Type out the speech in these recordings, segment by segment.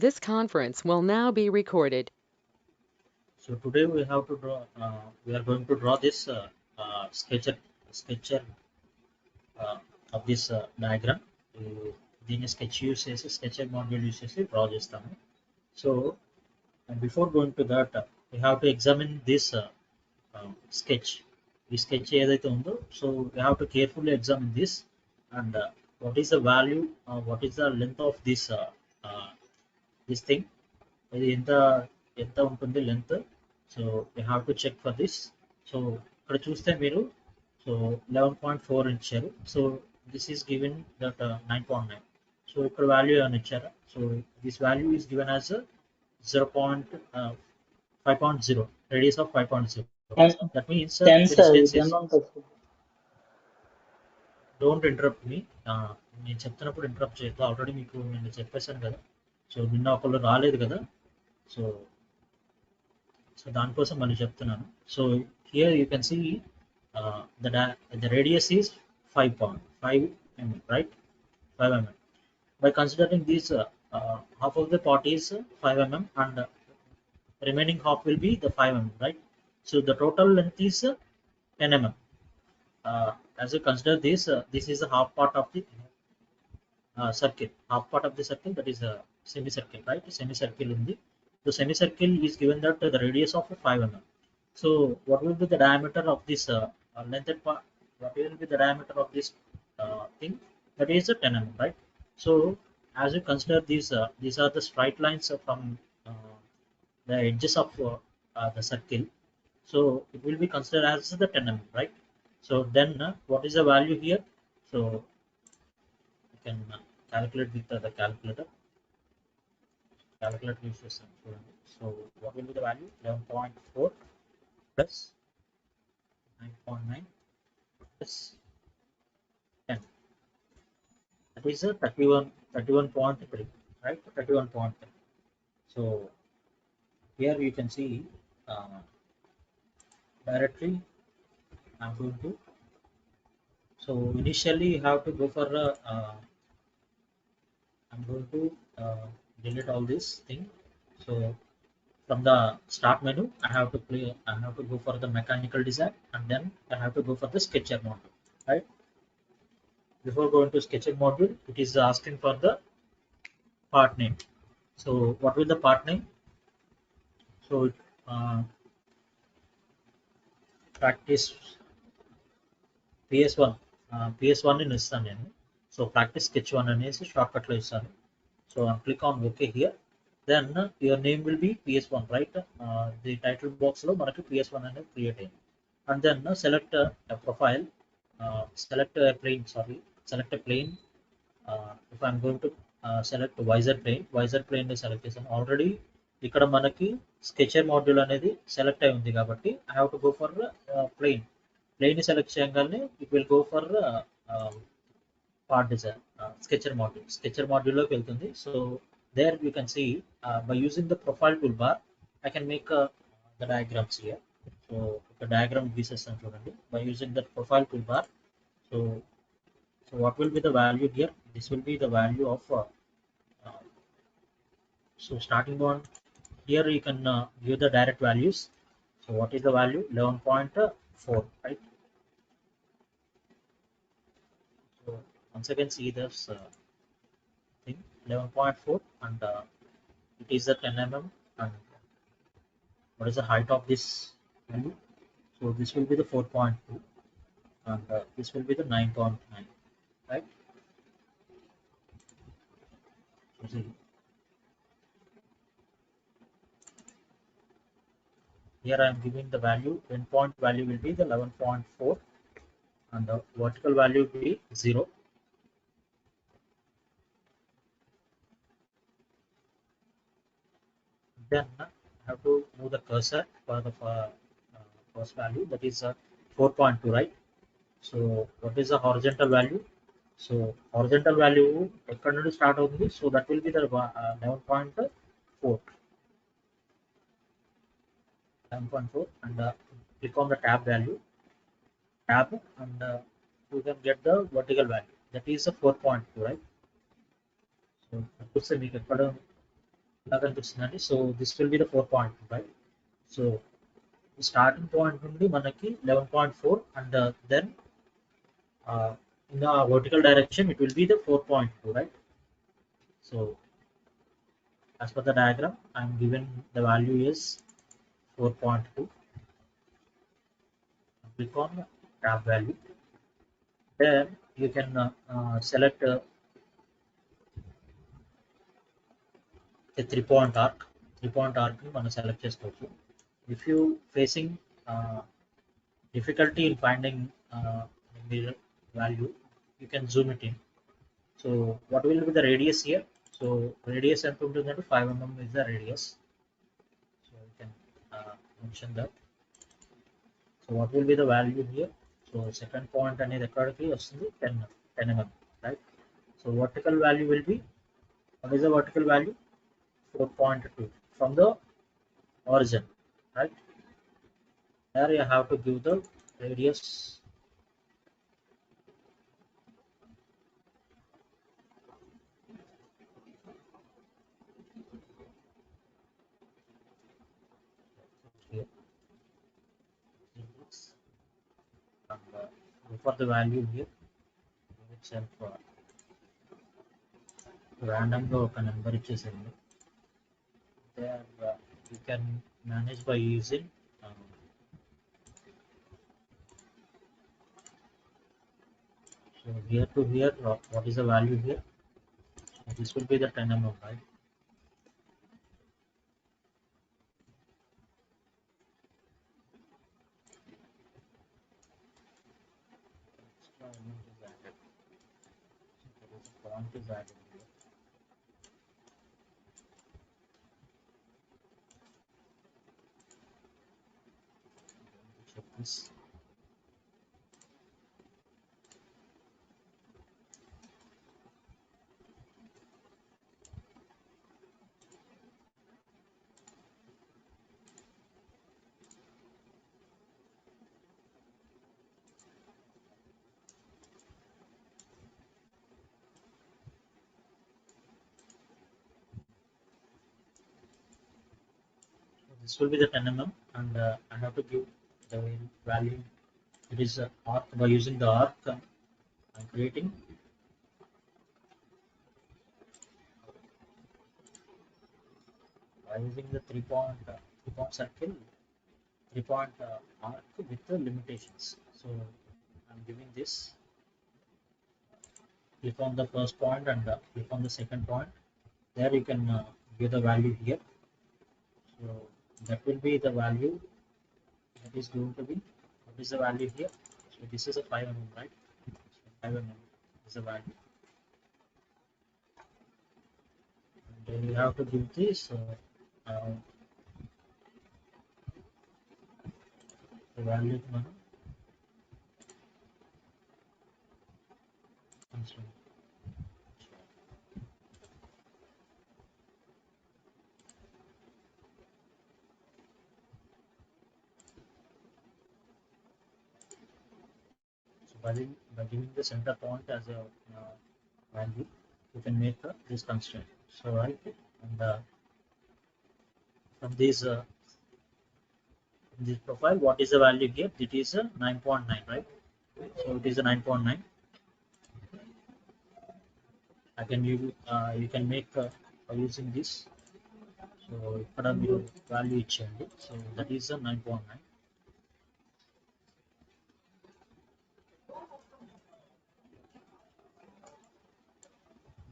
This conference will now be recorded. So today we have to draw. We are going to draw this sketcher uh, of this diagram. దీన్ని sketch use చేసి sketcher module use చేసి draw చేస్తాము. So before going to that, we have to examine this sketch. ఈ sketch ఏదైతే ఉందో, so we have to carefully examine this and what is the value, what is the length of this thing. ఇది ఎంత ఎంత ఉంటుంది length. So you have to check for this. So ఇక్కడ చూస్తే మీరు సో 11.4 ఇచ్చారు. So this is given that 9.9. So ఇక్కడ value ఏమైనా ఇచ్చారా? So this value is given as 0.5.0, radius of 5.0. That means the 10 sir distance is. ఇదన్నా ఉంటుంది sir. Don't interrupt మీ. నేను చెప్తున్నప్పుడు ఇంటరప్ట్ చేయొద్దు. ఆల్రెడీ మీకు నేను చెప్పేశాను కదా. సో నిన్న ఒకళ్ళు రాలేదు కదా. సో దానికోసం మళ్ళీ చెప్తున్నాను. So here you can see the radius is 5.5 mm, right? 5 mm. By considering this, half of the part is 5 mm and remaining half will be the 5 mm, right? So the total length is 10 mm. As you consider this, this is the half part of the circle. Half part of the circle, that is a semicircle, right? Semicircle in the semicircle is given that the radius of 5 mm. So what will be the diameter of this length part? What will be the diameter of this thing? That is 10 mm, right? So as you consider these are the straight lines from the edges of the circle. So it will be considered as the 10 mm, right? So then what is the value here? So you can calculate with the calculator. Calculate uses. So what will be the value? 11.4 plus 9.9 plus 10. That is a 31.3, right? 31.3. So here you can see directly I'm going to. So initially you have to go for I'm going to delete all this thing. So from the start menu I have to go for the mechanical design and then I have to go for the sketcher module, right? Before going to sketcher module, it is asking for the part name. So what will the part name? So practice PS1 PS1 in ఇస్తాను నేను. So practice sketch 1 అనేసి short cut లో ఇస్తాను. So click on OK here. Then your name will be PS1, right? The title box లో మనకి PS1 అనేది create అయింది. And then select a profile, select a plane, select a plane. If I'm going to select visor plane ని select చేశాను. Already ఇక్కడ మనకి sketcher module అనేది select అయి ఉంది కాబట్టి I have to go for plane. Plane select చేయగానే it will go for part design sketcher మాడ్యూల్లోకి వెళ్తుంది. So there you can see by using the profile tool bar I can make the diagrams here. So ఒక diagram గీసేస్తాను చూడండి by using that profile tool bar. So what will be the value here? This will be the value of so starting point here you can give the direct values. So what is the value? 11.4, right? So once again see this thing 11.4 and it is the 10 mm and what is the height of this value? So this will be the 4.2 and this will be the 9.9, right? So see here I am giving the value. Endpoint value will be the 11.4 and the vertical value will be 0. Then I have to move the cursor for the first value, that is 4.2, right? So what is the horizontal value? So horizontal value ఎక్కడ నుండి start అవుతుంది? So that will be the 11.4 and click on the tab and you can get the vertical value, that is a 4.2, right? So చూస్తే మీకు ఎక్కడ ఇలా కనిపిస్తుందండి. So this will be the 4.2, right? So starting point నుండి మనకి 11.4 and then in the vertical direction it will be the 4.2, right? So as per the diagram I am given the value is 4.2. Click on tab value, then you can select the 3-point arc ని మనం select చేసుకోవచ్చు. If you facing uh, difficulty in finding the value, you can zoom it in. So what will be the radius here? So radius ఎంత ఉంటుందంటే 5 mm is the radius. So you can mention that. So what will be the value here? So second point అనేది ఎక్కడికి వస్తుంది? 10 mm, right? So vertical value will be, what is the vertical value? 4.2 from the origin, right? There you have to give the radius. Here and go for the value here itself. Random గా ఒక number ఇచ్చేసేయండి. There you can manage by using so here to here, what is the value here? So this will be the 10 mm, right? Extra element is added. So there is a point is added here. Check this. So this will be the 10 mm and I have to give the value. It is arc. By using the arc I'm creating by using the 3-point circle, 3-point arc with the limitations. So I'm giving this. Click on the first point and click on the second point. There you can give the value here. So that will be the value that is going to be. What is the value here? So this is a 5 mm, right? So 5 mm is the value. And then you have to give this the value మనం consider. So by giving the center point as a value, you can make this constraint. So right, and from this profile, what is the value here? It is a 9.9, right? So it is a 9.9. I can you can make by using this. So ఇక్కడ మీరు value ఇచ్చేయండి. So that is a 9.9.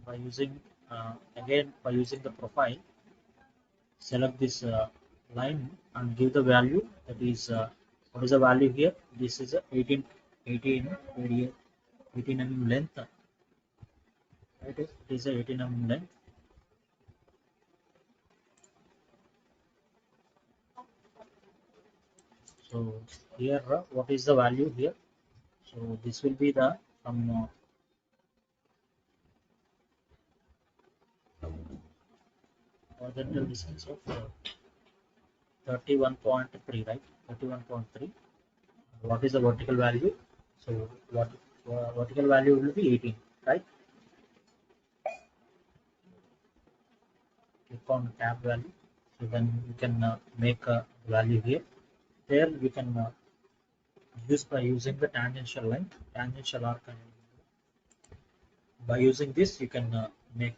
By using again by using the profile, select this line and give the value. That is what is the value here? This is a 18 mm length. Right? It is a 18 mm length. So here what is the value here? So this will be the from horizontal distance of 31.3, right? 31.3. What is the vertical value? So what vertical value will be 18, right? click on tab value. So then you can make a value here. There you can use by using the tangential line, tangential arc. By using this, you can make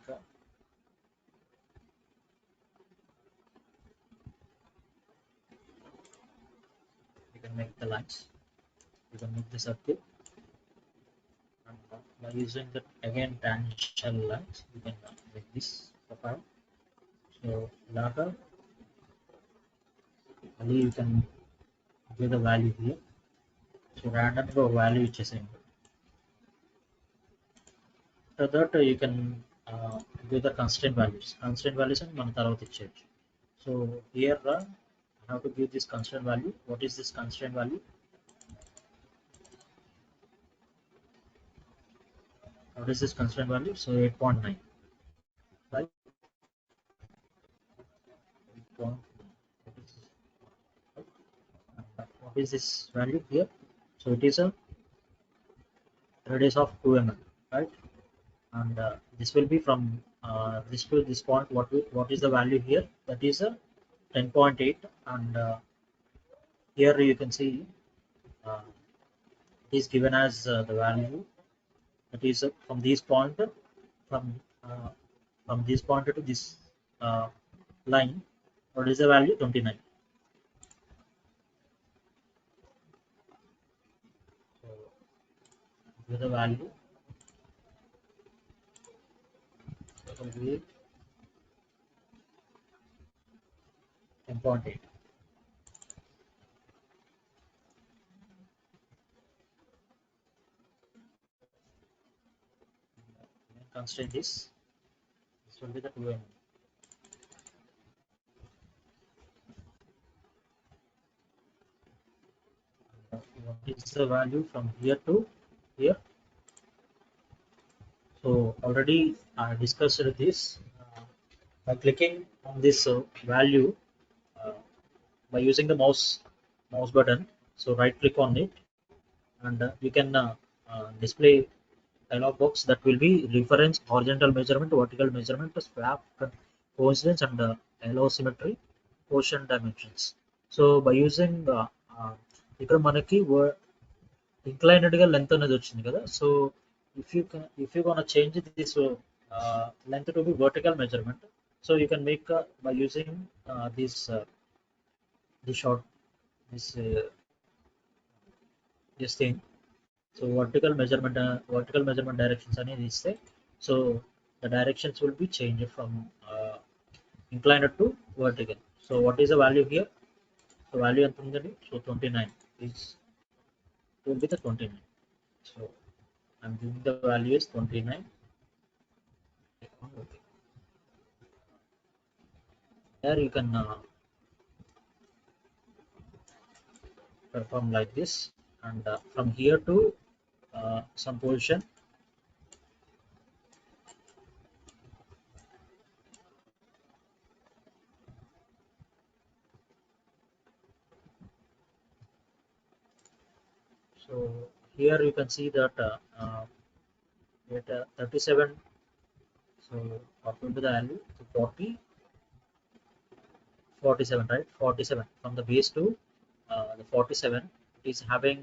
the lines. You can make the circle. And by using the again tangential lines, you can make this profile. So later, only you can give the value here. So random value ఇచ్చేసేయండి. After that you can give the constraint values. Constraint values and మన తర్వాత ఇచ్చేయచ్చు. So here I have to give this constraint value. What is this constraint value? What is this constraint value? So 8.9, right? 8.9. What is this value here? So it is a radius of 2 mm, right? And this will be from this to this point. What is the value here? That is a 10.8, and here you can see it is given as the value that is from this point, from this point to this line. What is the value? 29. So give the value. It will be 10.8. Constraint this. This will be the 2 mm. What is the value from here to here? So already I discussed this. By clicking on this value by using the mouse button, so right click on it, and you can display dialog box that will be reference, horizontal measurement, vertical measurement, swap, coincidence, and allow symmetry, portion dimensions. So by using ఇక్కడ మనకి inclined గా length అనేది వచ్చింది కదా. So if you gonna change this length to be vertical measurement, so you can make by using this thing. So vertical measurement directions అనేది ఇస్తే, so the directions will be changed from inclined to vertical. So what is the value here? So value ఎంత ఉందండి? So 29 is, it will be the 29. So I'm giving the value is 29. Okay. There you can perform like this, and from here to some position, so here you can see that at 37, so what will be the value? So 40, 47, right? 47 from the base to the 47, it is having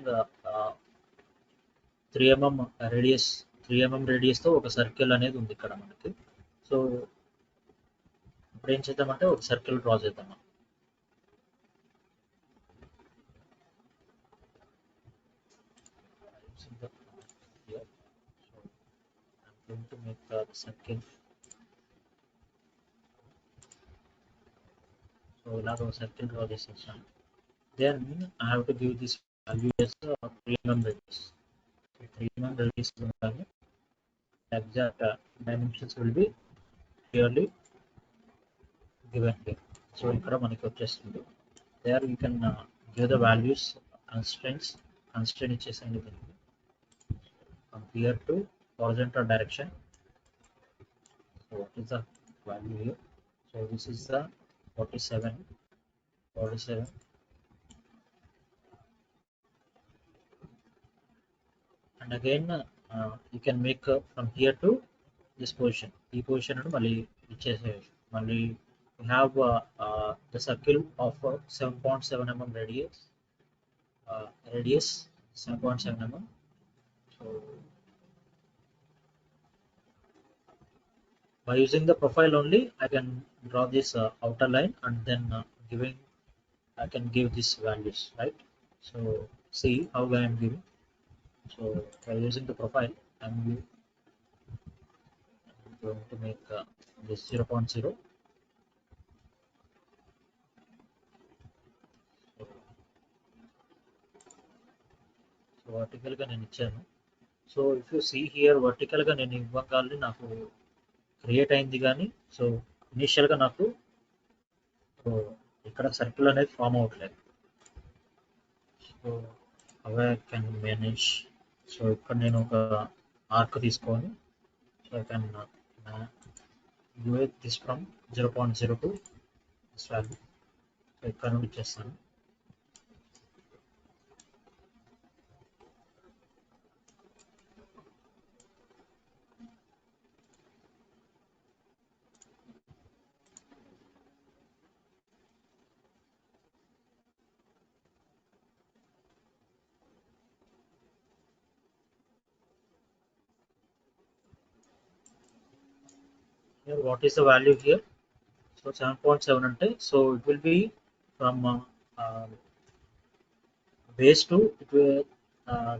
3 mm radius, 3 mm radius తో ఒక circle అనేది ఉంది ఇక్కడ మనకి. So ఇప్పుడు ఏం చేద్దామంటే ఒక సర్కిల్ డ్రా చేద్దాం. Going to make the circle. So ఇలాగ ఒక సర్కిల్ డ్రా చేసేసాను. Then I have to give this value as 3 mm radius. So 3 mm radius ఉండాలి. Exact dimensions will be clearly given here. So ఇక్కడ మనకి వచ్చేస్తుంది. There you can give the values, constraint ఇచ్చేసేయండి దీనికి. From here to horizontal direction. So what is the value here? So this is the 47. And again you can make from here to this position. ఈ position అని మళ్ళీ ఇచ్చేసేయచ్చు. మళ్ళీ we have the circle of 7.7 mm radius 7.7 mm. So by using the profile only, I can draw this outer line, and then giving I can give these values, right? So see how I am giving. So by using the profile, I'm going to make this 0.0. So వర్టికల్గా నేను ఇచ్చాను. So if you see here వర్టికల్గా నేను ఇవ్వగానే నాకు create అయింది, కానీ so ఇనీషియల్గా నాకు సో ఇక్కడ సర్కిల్ అనేది ఫామ్ అవ్వట్లేదు. So away can manage. So ఇక్కడ నేను ఒక ఆర్క్ తీసుకొని so I can give this from 0.0 to this value. So ఇక్కడ నుండి ఇచ్చేస్తాను. Here what is the value here? So 7.7 ante, so it will be from base to it will,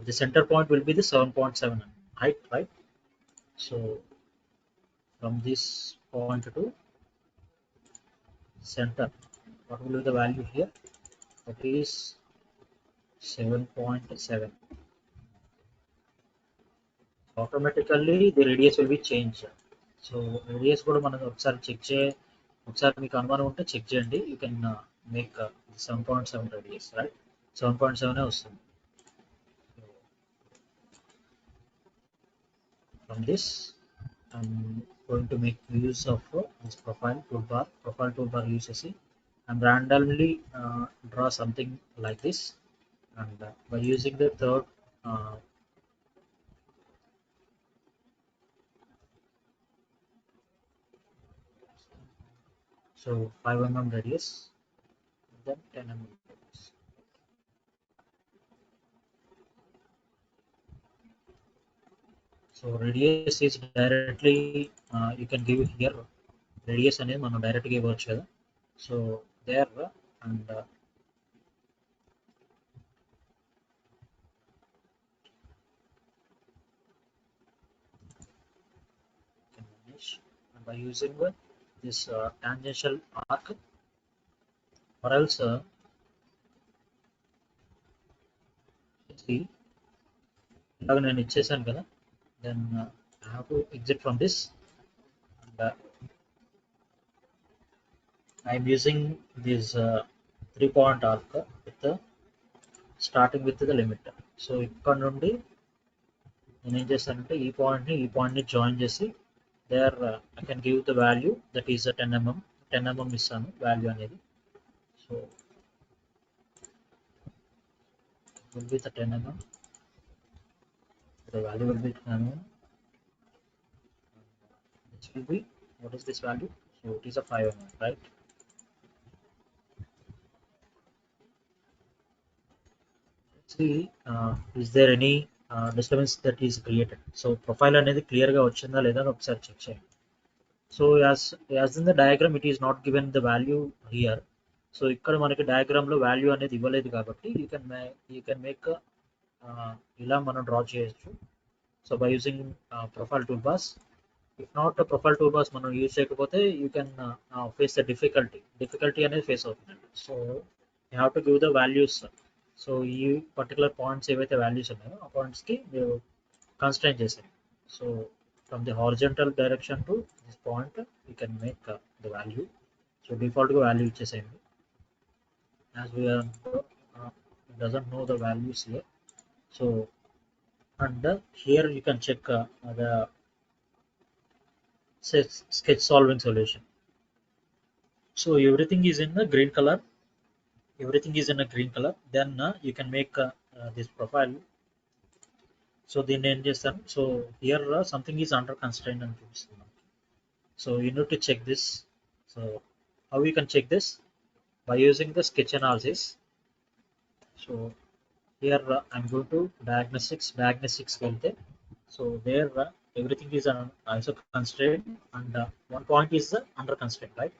the center point will be the 7.7 height, right? So from this point to center, what will be the value here? That is 7.7. Automatically the radius will be changed. So radius కూడా మనం ఒకసారి మీకు అనుమానం ఉంటే check చేయండి. You can make 7.7 radius, right? 7.7 వస్తుంది. From this I'm going to make use of this profile tool bar use చేసి I'm randomly draw something like this, and by using the third so 5 mm radius, then 10 mm radius. So radius is directly you can give here radius అనేది మనం direct గా ఇవ్వచ్చు కదా. So there and by using this tangential arc, or else see ఇలాగ నేను ఇచ్చేసాను కదా, then I have to exit from this, and I am using this 3-point arc with the starting with the limit. So ఇక్కడ నుండి నేను ఏం చేస్తానంటే ఈ పాయింట్ని జాయిన్ చేసి there I can give the value that is a 10 mm ఇస్తాను value అనేది. So will be the 10 mm, the value will be 10 mm. This will be, what is this value? So it is a 5 mm, right? See is there any disturbance that is created? So profile అనేది clear గా వచ్చిందా లేదా అని ఒకసారి check చేయండి. So as in the diagram it is not given the value here. So ఇక్కడ మనకి diagram లో వాల్యూ అనేది ఇవ్వలేదు కాబట్టి యూ కెన్ మేక్ ఇలా మనం డ్రా చేయొచ్చు. So by using profile tool bars. If not profile tool bars మనం యూజ్ చేయకపోతే you can face the difficulty అనేది ఫేస్ అవుతుంది. So you have to give the values. So ఈ పర్టికులర్ పాయింట్స్ ఏవైతే values ఉన్నాయో ఆ పాయింట్స్కి మీరు కన్స్ట్రైన్ చేసేయండి. So from the horizontal direction to this point you can make the value. So default గా value ఇచ్చేసేయండి. as we are doesn't know the values here. So and here you can check the sketch solving solution. So everything is in the green color, then you can make this profile. So దీన్ని ఏం చేస్తాను, so here something is under constrain అని చూపిస్తుంది. So you need to check this. So how we can check this? By using the sketch analysis. So here I'm going to diagnostics వెళ్తే so there everything is also constraint and one point is under constraint, right?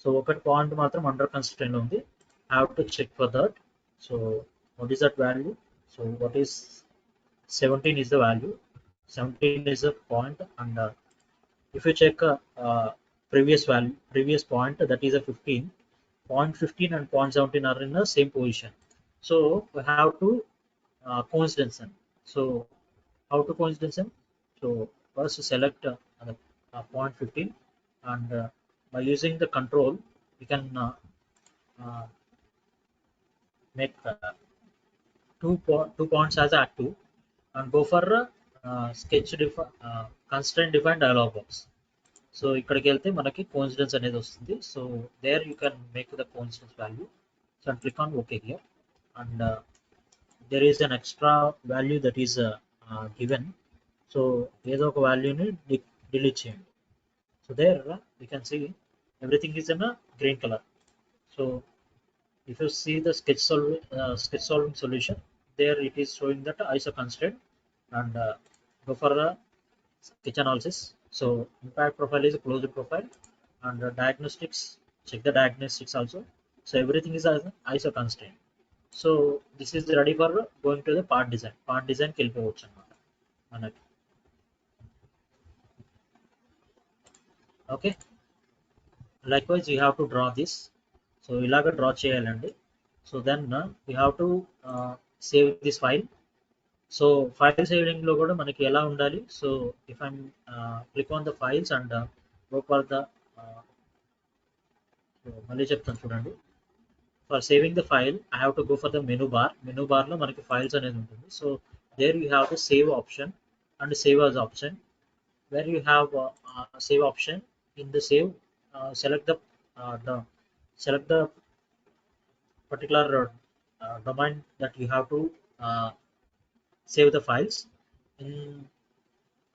So ఒకటి point మాత్రం under constraint ఉంది. I have to check for that. So what is that value? So what is 17 is the value. 17 is the point, and if you check previous point, that is a 15. Point 15 and point 17 are in the same position. So we have to coincidence them. So how to coincidence them? So first select point 15, and by using the control we can uh, make two points as active and go for constraint defined dialog box. So ఇక్కడికి వెళ్తే మనకి coincidence అనేది వస్తుంది. So there you can make the coincidence value. So and click on okay here, and there is an extra value that is given. So ఏదో ఒక వాల్యూని delete చేయండి. So there we can see everything is in a green color. So if you see the sketch solving solution, there it is showing that iso constraint, and go for sketch analysis. So impact profile is a closed profile, and diagnostics, check the diagnostics also. So everything is as iso constraint. So this is ready for going to the part design కి వెళ్ళిపోవచ్చు అన్నమాట మనకి. Okay, likewise you have to draw this. So ఇలాగ draw చేయాలండి. So then we have to save this file. So file saving లో కూడా మనకి ఎలా ఉండాలి? So if I'm click on the files and go for the, మళ్ళీ చెప్తాను చూడండి. For saving the file I have to go for the menu bar లో మనకి ఫైల్స్ అనేది ఉంటుంది. So there you have the save option and save as option. Where you have save option, in the save select the particular domain that you have to save the files in.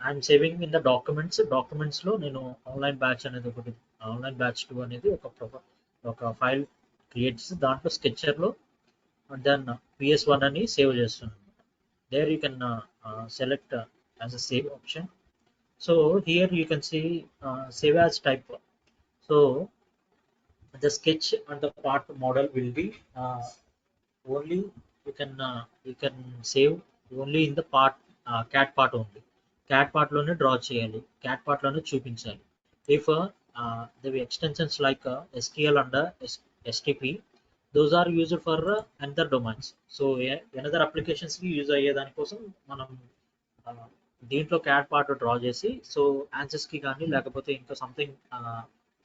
I'm saving in the documents లో నేను online batch అనేది ఒకటి, online batch 2 అనేది ఒక file create చేసి దాంట్లో స్కెచర్లో and then PS1 అని save చేస్తున్నాను. There you can select as a save option. So here you can see save as type. So the sketch and the part model will be only you can save only in the part cat part only. cat part లోనే draw చేయాలి, cat part లోనే చూపించాలి. if the extensions like SQL and STP, those are used for another domains. So another applications కి use అయ్యే దానికోసం మనం దీంట్లో cat part draw చేసి, సో ఆన్సర్స్ కి కానీ లేకపోతే ఇంకా సంథింగ్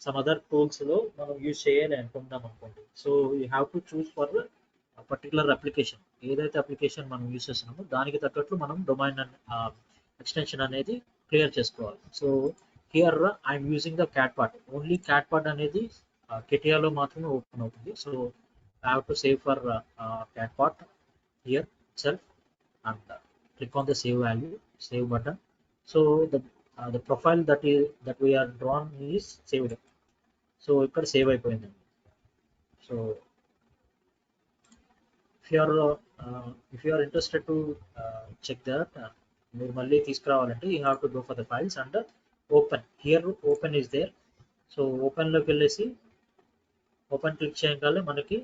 సమ్ అదర్ టూల్స్ లో మనం యూజ్ చేయాలి అనుకుంటాం అనుకోండి. So you have to choose for particular application. ఏదైతే అప్లికేషన్ మనం యూజ్ చేస్తున్నామో దానికి తగ్గట్లు మనం డొమైన్ ఎక్స్టెన్షన్ అనేది క్లియర్ చేసుకోవాలి. So here I'm using the cat part only. Cat part అనేది కెటియాలో మాత్రమే ఓపెన్ అవుతుంది. So I have to save for cat part here itself, and click on the save button. So the profile that we are drawn is saved. So ఇక్కడ save అయిపోయిందండి. So if you are interested to check that, మీరు మళ్ళీ తీసుకురావాలంటే you have to go for the files and open. Here open is there. So open లోకి వెళ్ళేసి open click చేయగానే మనకి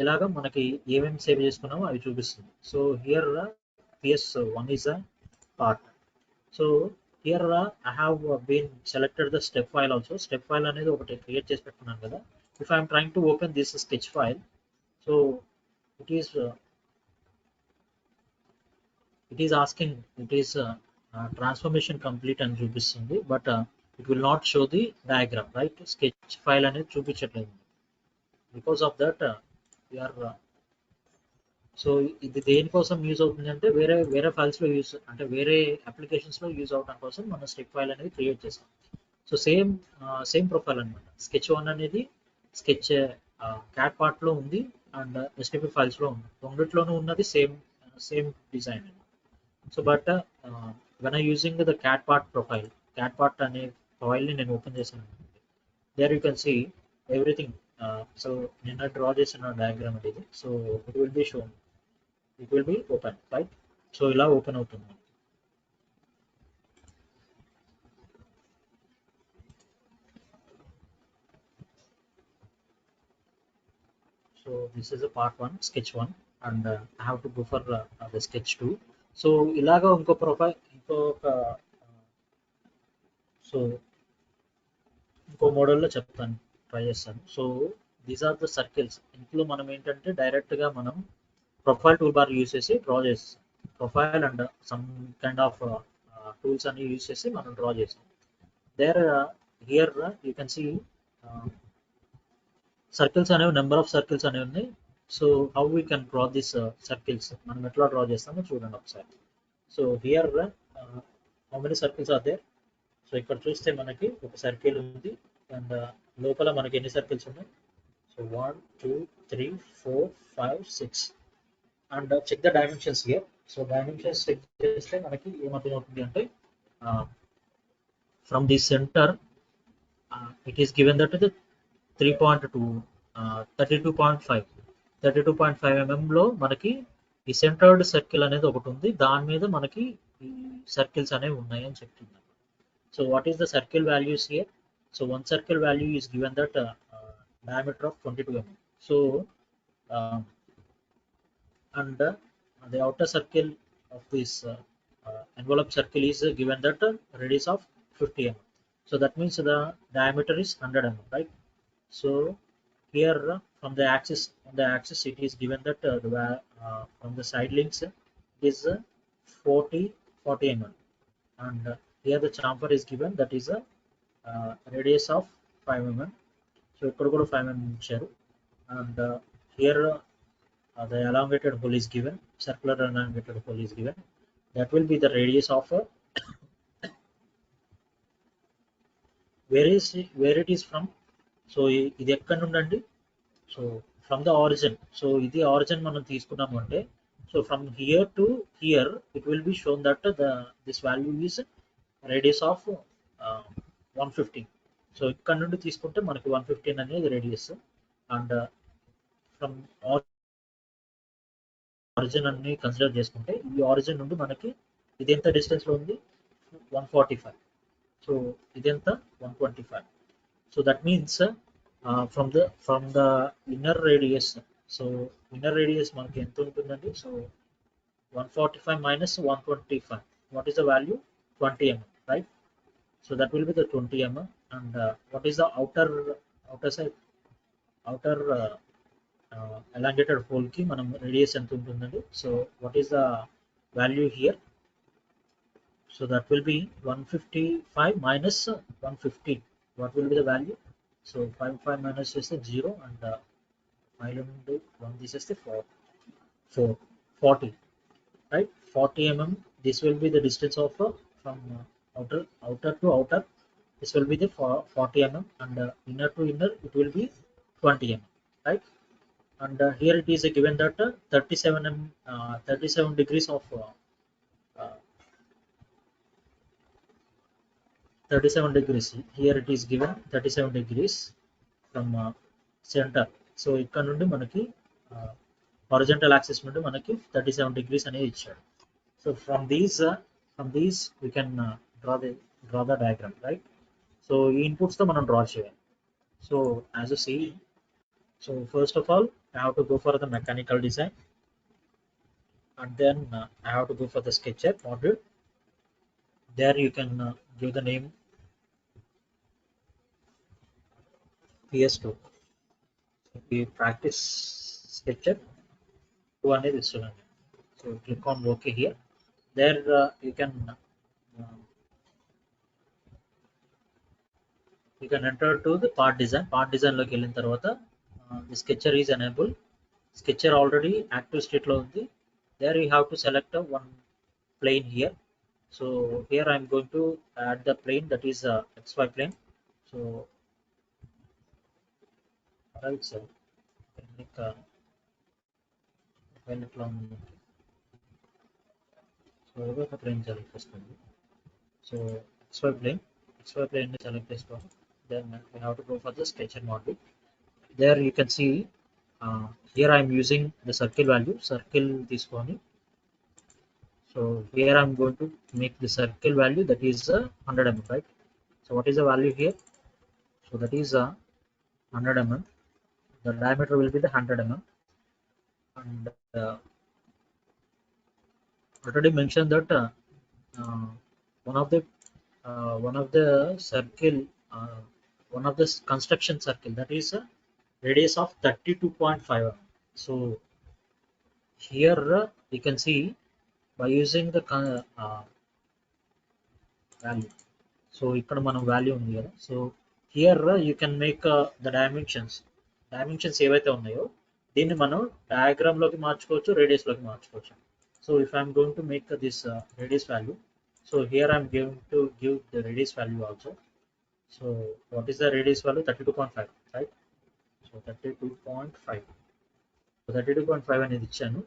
ఎలాగ మనకి ఏమేమి సేవ్ చేసుకున్నామో అవి చూపిస్తుంది. So here PS1 is a part. So here I have been selected the step file also. Step file అనేది ఒకటి క్రియేట్ చేసి పెట్టుకున్నాను కదా. If I am trying to open this sketch file, so it is asking, it is transformation complete అని చూపిస్తుంది, but it will not show the diagram, right? Sketch file అనేది చూపించట్లేదు. Because of that we are so ఇది దేనికోసం use అవుతుంది అంటే వేరే files లో యూజ్, అంటే వేరే అప్లికేషన్స్ లో యూజ్ అవడం కోసం మనం స్టెప్ ఫైల్ అనేది క్రియేట్ చేస్తాం. సో సేమ్ ప్రొఫైల్ అనమాట. స్కెచ్ 1 అనేది స్కెచ్ క్యాట్ పార్ట్ లో ఉంది అండ్ STP ఫైల్స్ లో ఉంది. రెండిట్లోనూ ఉన్నది same design. So but when I using the cat part profile, cat part అనే ఫైల్ని నేను ఓపెన్ చేశాను. There you can see everything. So నిన్న డ్రా చేసిన డయాగ్రామ్ ఇది. So it will be shown, it will be open right. So ఇలా open అవుతుంది. So this is a part 1, sketch 1, and I have to go for the sketch 2. So ఇలాగా ఇంకో profile so ఇంకో మోడల్లో చెప్తాను, try చేస్తాను. So these are the circles. ఇంట్లో మనం ఏంటంటే డైరెక్ట్గా మనం ప్రొఫైల్ టూల్ బార్ యూస్ చేసి డ్రా చేస్తాం. Profile and some kind of tools అన్ని యూస్ చేసి మనం డ్రా చేస్తాం. There here you can see circles అనేవి, నెంబర్ ఆఫ్ సర్కిల్స్ అనేవి ఉన్నాయి. So how we can draw this circles, మనం ఎట్లా డ్రా చేస్తామో చూడండి ఒకసారి. So here how many circles are there. So ఇక్కడ చూస్తే మనకి ఒక సర్కిల్ ఉంది, అండ్ లోపల మనకి ఎన్ని సర్కిల్స్ ఉన్నాయి. So 1 2 3 4 5 6, and check the dimensions here. So dimensions check చేస్తే మనకి ఏమర్థమవుతుంది అంటే from the centre it is given that the 3.2 32.5 32.5 mm లో మనకి ఈ సెంటర్డ్ సర్కిల్ అనేది ఒకటి ఉంది, దాని మీద మనకి ఈ సర్కిల్స్ అనేవి ఉన్నాయి అని చెప్తుంది. So what is the circle values here. So one circle value is given that diameter of 22 mm. So and the outer circle of this envelope circle is given that radius of 50 mm. So that means the diameter is 100 mm, right? So here from the axis, on the axis it is given that from the side links it is 40 mm, and here the chamfer is given, that is a radius of 5 mm. So ఇక్కడ కూడా 5 mm ఇచ్చారు, and here the elongated hole is given, circular elongated hole is given, that will be the radius of where it is from. So ఇది ఎక్కడ నుండి అండి. So from the origin. So ఇది origin మనం తీసుకున్నాము అంటే, so from here to here it will be shown that this value is radius of 115. So ఇక్కడ నుండి తీసుకుంటే మనకి 115 అనేది రేడియస్, అండ్ ఫ్రమ్ ఆరిజిన్ అన్ని కన్సిడర్ చేసుకుంటే ఈ ఆరిజిన్ నుండి మనకి ఇది ఎంత డిస్టెన్స్ లో ఉంది, 145. సో ఇది ఎంత, 125. So that means from the inner radius, so inner radius మనకి ఎంత ఉంటుందండి. So 145 minus 125, what is the value, 20 mm, right? So that will be the 20 mm, and what is the outer side, outer elongated hole కి మనం radius ఎంత ఉంటుందండి. So what is the value here. So that will be 155 minus 115, what will be the value. So 5 minus చేస్తే 0, and 5 నుండి 1 తీసేస్తే 40, right? 40 mm, this will be the distance of from outer to outer, this will be the 40 mm, and inner to inner it will be 20 mm, right? And here it is given that 37 degrees of 37 degrees, here it is given 37 degrees from center. So ఇక్కడ నుండి మనకి horizontal axis నుండి మనకి 37 degrees అనేది ఇచ్చాడు. So from these we can draw the diagram, right? So ఈ inputs తో మనం డ్రా చేయాలి. So as you see, so first of all I have to go for the mechanical design, and then I have to go for the SketchUp module. There you can give the name PS2. ఈ practice SketchUp 2 అనేది ఇస్తున్నాను. So click on okay here. There you can enter to the part design. Part డిజైన్లోకి వెళ్ళిన తర్వాత the sketcher is enable. Sketcher already active స్టేట్లో ఉంది. There you have to select one plane here. So here I am going to add the plane, that is XY plane. So right, so when it long, so over the plane first. So XY plane, xy plane ని select చేసుకోవాలి. Then we have to go for the sketcher module. There you can see here I am using the circle value, circle తీసుకొని. So here I am going to make the circle value that is 100 mm, right? So what is the value here? So that is 100 mm. The diameter will be the 100 mm, and already mentioned that uh, one of the circle, uh, one of the construction circle, that is a radius of 32.5 mm. So here you can see by using the value. So ఇక్కడ మనం value ఉంది కదా. So here you can make the dimensions ఏవైతే ఉన్నాయో దీన్ని మనం diagram లోకి మార్చుకోవచ్చు, రేడియస్ లోకి మార్చుకోవచ్చు. So if I'm going to make this radius value, so here I'm going to give the radius value also. So what is the radius value? 32.5, right? So 32.5, 32.5 అనేది ఇచ్చాను.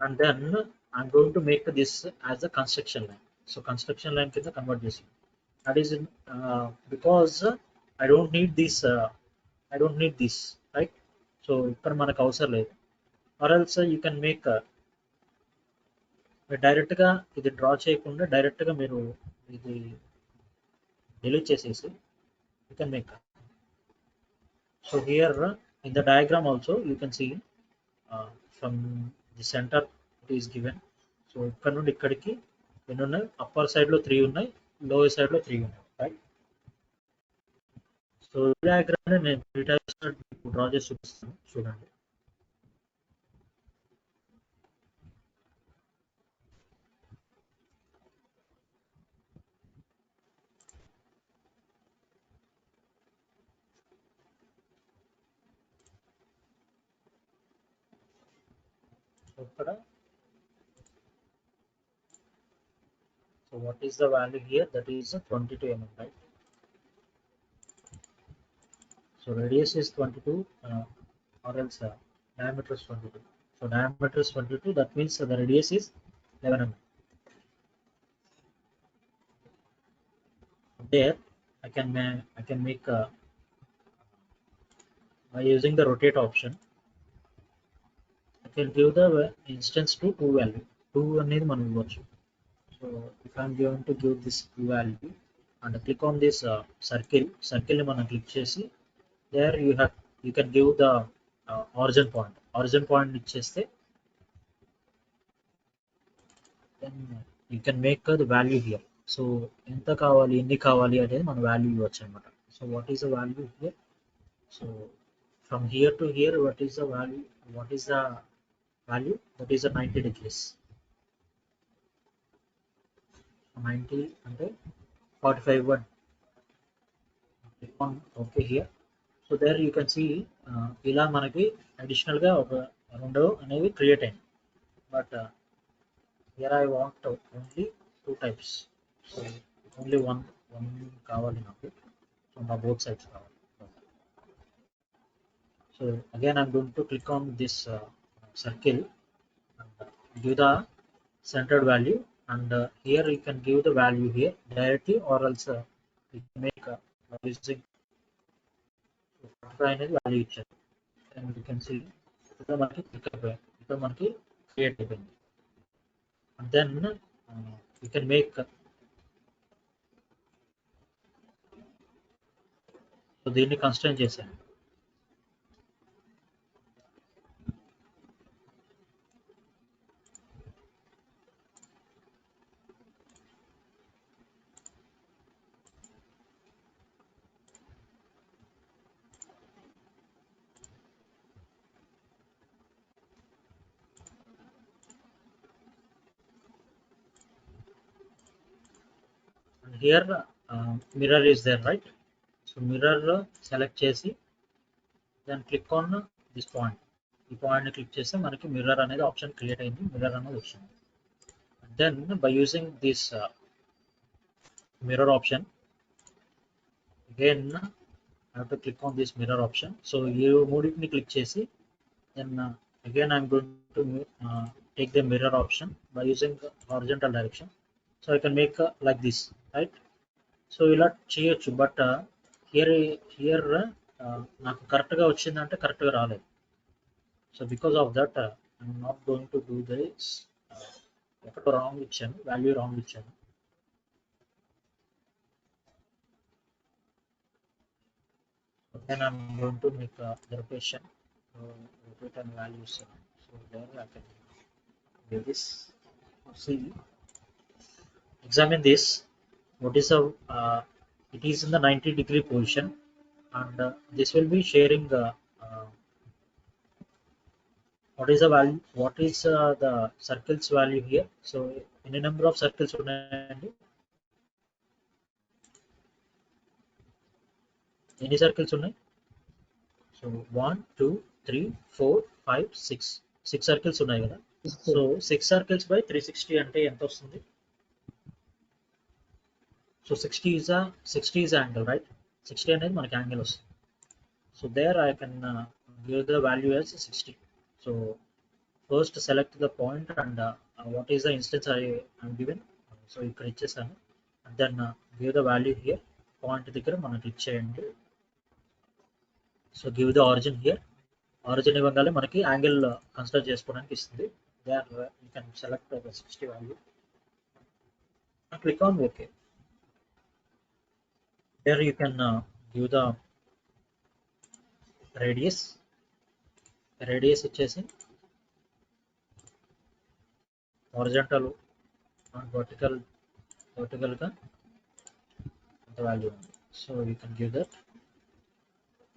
And then I'm going to make this as a construction line. So construction line కింద convert చేసి, that is because I don't need this, right? So ఇక్కడ మనకు అవసరం లేదు. or else you can make direct గా ఇది డ్రా చేయకుండా direct గా మీరు ఇది డిలీట్ చేసేసి you can make. So here in the diagram also you can see from the center it is given. So ఇక్కడ నుండి ఇక్కడికి ఎన్ని ఉన్నాయి? అప్పర్ సైడ్ లో 3 ఉన్నాయి, లోయర్ సైడ్ లో 3 ఉన్నాయి, రైట్? సో ఈ డయాగ్రామ్ నేను 3 టైప్స్ డ్రా చేసి చూపిస్తాను, చూడండి. ఇక్కడ so what is the value here? That is 22 mm, right? So radius is 22 or else diameter is 22. So diameter is 22, that means the radius is 11 mm. There I can make by using the rotate option I can give the instance to 2 value. 2 అనేది మనం ఇవ్వచ్చు. So if I am going to give this 2 value and click on this circle ని మనం click చేసి, there you can give the origin point ఇచ్చేస్తే then you can make the value here. So ఎంత కావాలి, ఎన్ని కావాలి అనేది మన వాల్యూ ఇవ్వచ్చు అనమాట. So what is the value here? So from here to here, what is the value? That is a 90 degrees. 90 అంటే 45 1. Click on okay here. So there you can see ఇలా మనకి అడిషనల్ గా ఒక రెండు అనేవి క్రియేట్ అయ్యాయి. But here I want only 2 types. So only one కావాలి నాకు. So నా both sides కావాలి. So again I'm going to click on this circle and give the centered value, and here you can give the value here directly, or else you can make using 45 అనేది value ఇచ్చారు. and you can see ఇక్కడ మనకి create అయిపోయింది. and then you can make so దీన్ని constraint చేశాను. Here mirror is there, right? So mirror select చేసి then click on this point. ఈ point ని క్లిక్ చేస్తే మనకి మిర్రర్ అనేది ఆప్షన్ క్రియేట్ అయింది, మిర్రర్ అనేది వచ్చింది. then by using this mirror option, again I have to click on this mirror option. So ఈ మూడింటిని క్లిక్ చేసి then again I am going to take the mirror option by using horizontal direction. So I can make like this, right? So ఇలా చేయొచ్చు, but here here నాకు కరెక్ట్గా వచ్చిందంటే కరెక్ట్గా రాలేదు. So because of that I'm not going to do this. ఎక్కడో wrong ఇచ్చాను, value wrong ఇచ్చాను. Then I'm going to make the rotation, rotate and values. So there I can do this. See, examine this. What is a it is in the 90-degree position, and this will be sharing what is the value, what is the circles value here. So any number of circles ఉన్నాయండి, ఎన్ని circles ఉన్నాయి? So 1 2 3 4 5 6 6 circles ఉన్నాయి కదా. So 6 circles by 360 అంటే ఎంత వస్తుంది? So 60 is angle, right? 60 అనేది మనకి యాంగిల్ వస్తుంది. So there I can give the value as 60. So first select the point and what is the instance I'm given. So ఇక్కడ ఇచ్చేసాను. And then give the value here. Point దగ్గర మనం click చేయండి. So give the origin here. Origin ఇవ్వగానే మనకి angle consider చేసుకోవడానికి ఇస్తుంది. There you can select the 60 value. Click on okay. Here you can give the radius. Radius వచ్చేసి horizontal and vertical గా the value ఉంది. So you can give that,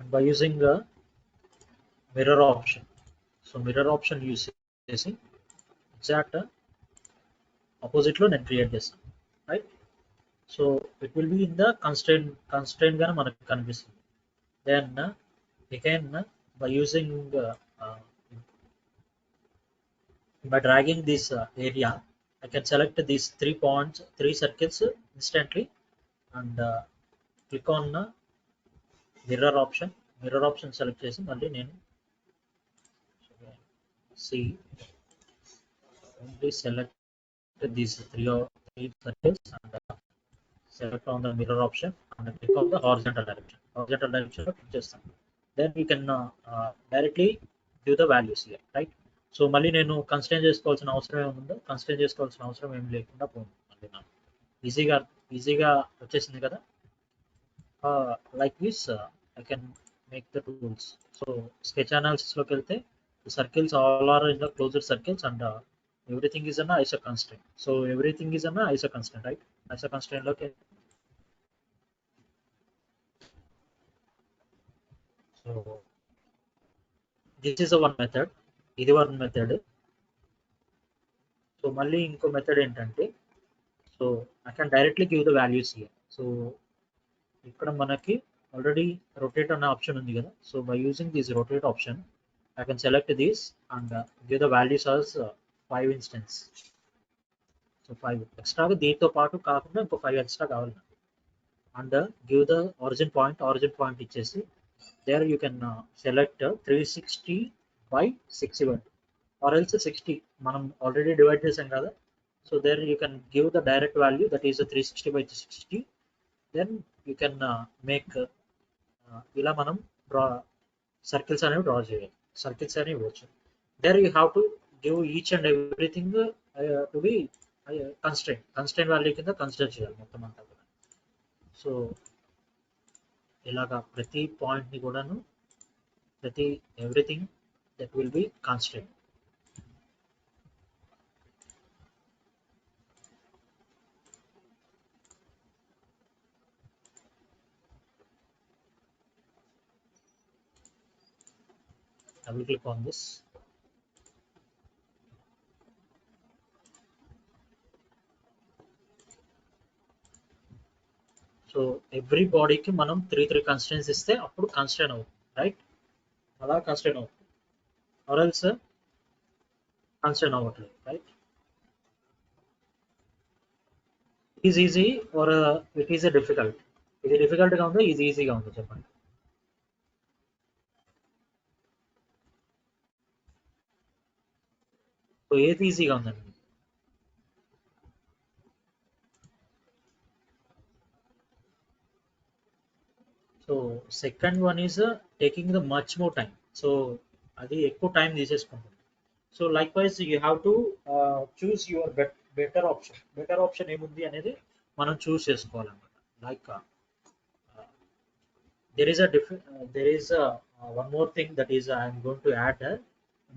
and by using mirror option. So mirror option use చేసి exact opposite లో నేను create చేస్తాను, right? So it will be in the constrain గానే మనకు కనిపిస్తుంది. Then again by using by dragging this area, I can select these 3 points, 3 circles instantly, and click on mirror option. Mirror option select చేసి మళ్ళీ నేను see only select these 3 circles and select on the mirror option and click on the horizontal direction. Horizontal direction లో click చేస్తాను. Then you can directly give the values here, right? So మళ్ళీ నేను constrain చేసుకోవాల్సిన అవసరం ఏముందో, constrain చేసుకోవాల్సిన అవసరం ఏం లేకుండా పోయింది. మళ్ళీ నాకు ఈజీగా వచ్చేసింది కదా. Like this I can make the tools. So sketch అనాలిసిస్లోకి వెళ్తే circles all are in the closed circles and everything is an iso constrain. So everything is an iso constrain, right? Iso కన్స్ట్రెయిన్లోకి so this is one method. ఇది one method. So మళ్ళీ ఇంకో method ఏంటంటే, so I can directly give the values here. So ఇక్కడ మనకి already rotate అనే option ఉంది కదా. So by using this rotate option I can select this and give the values as 5 instance. So 5 ఎక్స్ట్రాగా దీంతో పాటు కాకుండా ఇంకో 5 ఎక్స్ట్రా కావాలి. And give the origin point ఇచ్చేసి there you can select 360 by 6 ఇవ్వండి, or else 60 మనం ఆల్రెడీ డివైడ్ చేసాం కదా. So there you can give the direct value, that is 360 by 60. then you can make ఇలా మనం సర్కిల్స్ అనేవి draw చేయాలి, circles అనేవి ఇవ్వచ్చు. there you have to give each and everything to be constraint value కింద consider చేయాలి మొత్తం అంతా కూడా. సో ఇలాగా ప్రతి పాయింట్ని కూడాను everything that will be constant. I will click on this. So every బాడీకి మనం 3 కన్స్ట్రెయిన్స్ ఇస్తే అప్పుడు కన్స్ట్రెయిన్ అవుతుంది, రైట్? అలా కన్స్ట్రెయిన్ అవుతుంది, ఆర్ ఎల్స్ కన్స్ట్రెయిన్ అవ్వట్లేదు, right? It is easy or it is difficult? ఇది డిఫికల్ట్గా ఉందా, ఇది ఈజీగా ఉందా చెప్పండి? సో ఏది ఈజీగా ఉందండి? So second one is taking the much more time. So అది ఎక్కువ టైం తీసేసుకుంటుంది. So like wise you have to choose your better option. Better option ఏముంది అనేది మనం చూస్ చేసుకోవాలన్నమాట. Like there is a one more thing that is I am going to add.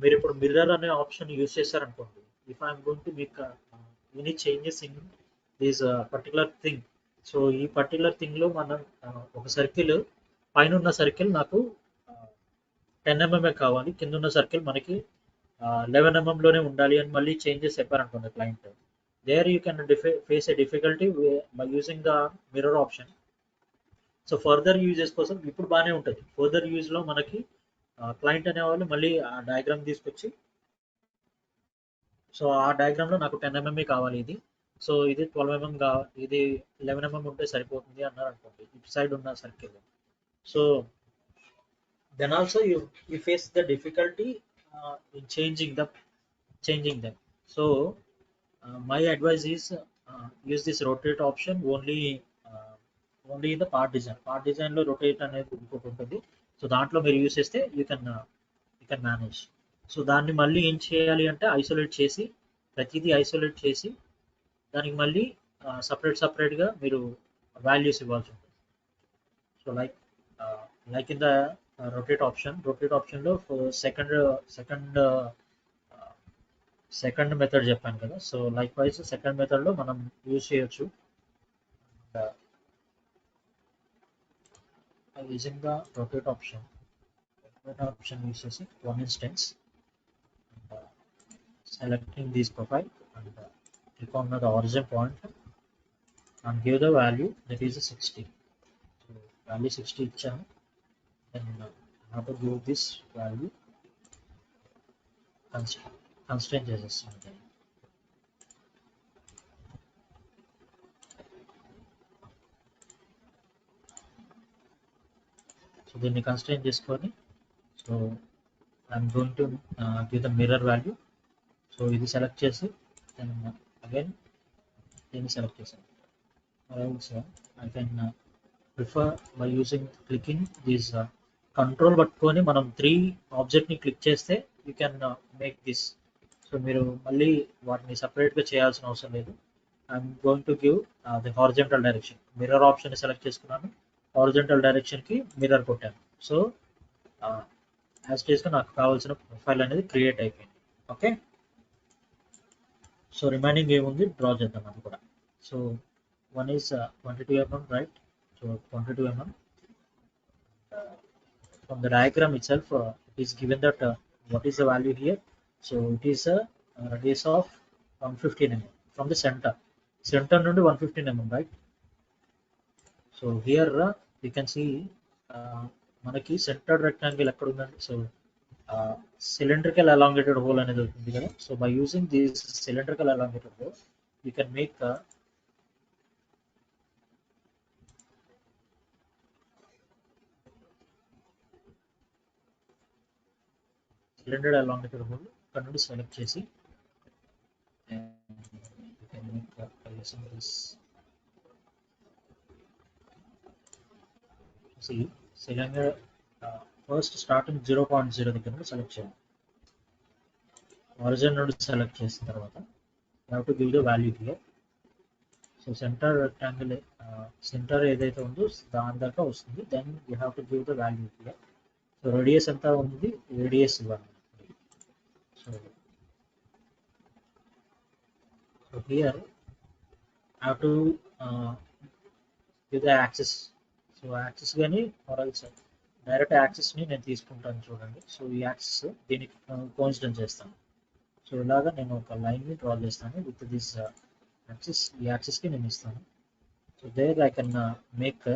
మీరు ఇప్పుడు mirror అనే ఆప్షన్ యూస్ చేశారనుకోండి, if I'm going to make any changes in this particular thing. So ఈ particular thing లో మనం ఒక circle, పైన ఉన్న సర్కిల్ నాకు 10 mm కావాలి, కింద ఉన్న సర్కిల్ మనకి 11 mm లోనే ఉండాలి అని మళ్ళీ చేంజెస్ చెప్పారనుకోండి client, there you can face a difficulty by using the mirror option. So further uses కోసం ఇప్పుడు బాగానే ఉంటుంది. ఫర్దర్ యూజ్ లో మనకి క్లయింట్ అనేవాళ్ళు మళ్ళీ ఆ డయాగ్రామ్ తీసుకొచ్చి, సో ఆ డయాగ్రామ్ లో నాకు 10 mm కావాలి ఇది, సో ఇది 12 mm ఇది 11 mm ఉంటే సరిపోతుంది అన్నారు అనుకోండి ఇటు సైడ్ ఉన్న circle. So then also you face the difficulty in changing them. So my advice is use this rotate option only in the part design లో రొటేట్ అనేది ఇంకోటి ఉంటుంది. సో దాంట్లో మీరు యూస్ చేస్తే యూ కెన్ మేనేజ్. సో దాన్ని మళ్ళీ ఏం చేయాలి అంటే ఐసోలేట్ చేసి, ప్రతిదీ ఐసోలేట్ చేసి దానికి మళ్ళీ సపరేట్గా మీరు వాల్యూస్ ఇవ్వాల్సి ఉంటుంది. So like in the rotate option లో సెకండ్ మెథడ్ చెప్పాను కదా. So like wise second method లో మనం యూజ్ చేయొచ్చు using the rotate option use చేసి one instance, selecting this profile and click on the origin point and give the value that is 60. So value 60 ఇచ్చాను. Then how to give this value constraint చేసేస్తాను. So దీన్ని constrain చేసుకొని, so I'm going to give the mirror value. So ఇది select చేసి then again దీన్ని select చేశాను. I can prefer by using clicking this control పట్టుకొని మనం 3 ఆబ్జెక్ట్ని క్లిక్ చేస్తే you can make this. So మీరు మళ్ళీ వాటిని సపరేట్గా చేయాల్సిన అవసరం లేదు. I'm going to give the horizontal direction. Mirror option select చేసుకున్నాను, హారిజంటల్ డైరెక్షన్కి మిర్రర్ కొట్టాను. సో యాజ్ గా నాకు కావాల్సిన ప్రొఫైల్ అనేది క్రియేట్ అయిపోయింది. ఓకే, సో రిమైనింగ్ ఏముంది డ్రా చేద్దాం అది కూడా. So one is 22 mm, right. So 22 mm. From the diagram itself, it is given that what is the value here. So it is a radius of 115 mm from the center నుండి 115 mm, right. So here you can see మనకి centred rectangle ఎక్కడ ఉందండి. So cylindrical elongated whole అనేది ఉంటుంది కదా. So by using this cylindrical elongated whole you can make cylinder elongated whole ఇక్కడ నుండి select చేసి సిలిండర్ ఫస్ట్ స్టార్టింగ్ 0.0 దగ్గర నుండి సెలెక్ట్ చేయాలి. ఆరిజిన్ నుండి సెలెక్ట్ చేసిన తర్వాత you have to give the value here. So centre rectangle centre ఏదైతే ఉందో దాని దాకా వస్తుంది. Then you have to give the value here. So radius ఎంత ఉంది, రేడియస్ ఇవ్వాలి. So here I have to give the axis. So axis కానీ direct యాక్సిస్ని నేను తీసుకుంటాను చూడండి. సో ఈ యాక్సిస్ దీనికి కోఇన్సిడెంట్ చేస్తాను. సో ఇలాగా నేను ఒక లైన్ని డ్రా చేస్తాను విత్ దిస్ యాక్సిస్. ఈ యాక్సిస్కి నేను ఇస్తాను. So there I can make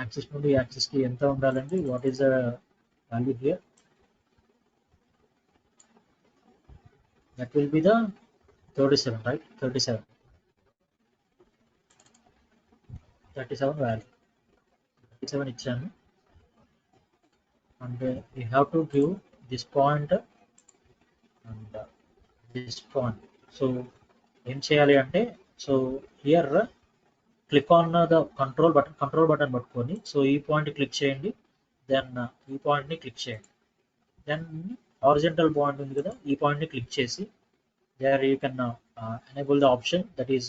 axis నుండి యాక్సిస్కి ఎంత ఉండాలండి, what is the value here. That will be the 37, right? 37 value. 37 ఇచ్చాను. And you have to give this point and this point. So ఏం చేయాలి అంటే, so here click on the control button పట్టుకొని so ఈ పాయింట్ క్లిక్ చేయండి, then ఈ point ని click చేయండి, దెన్ హారిజంటల్ పాయింట్ ఉంది కదా ఈ పాయింట్ ని క్లిక్ చేసి there you can enable the option that is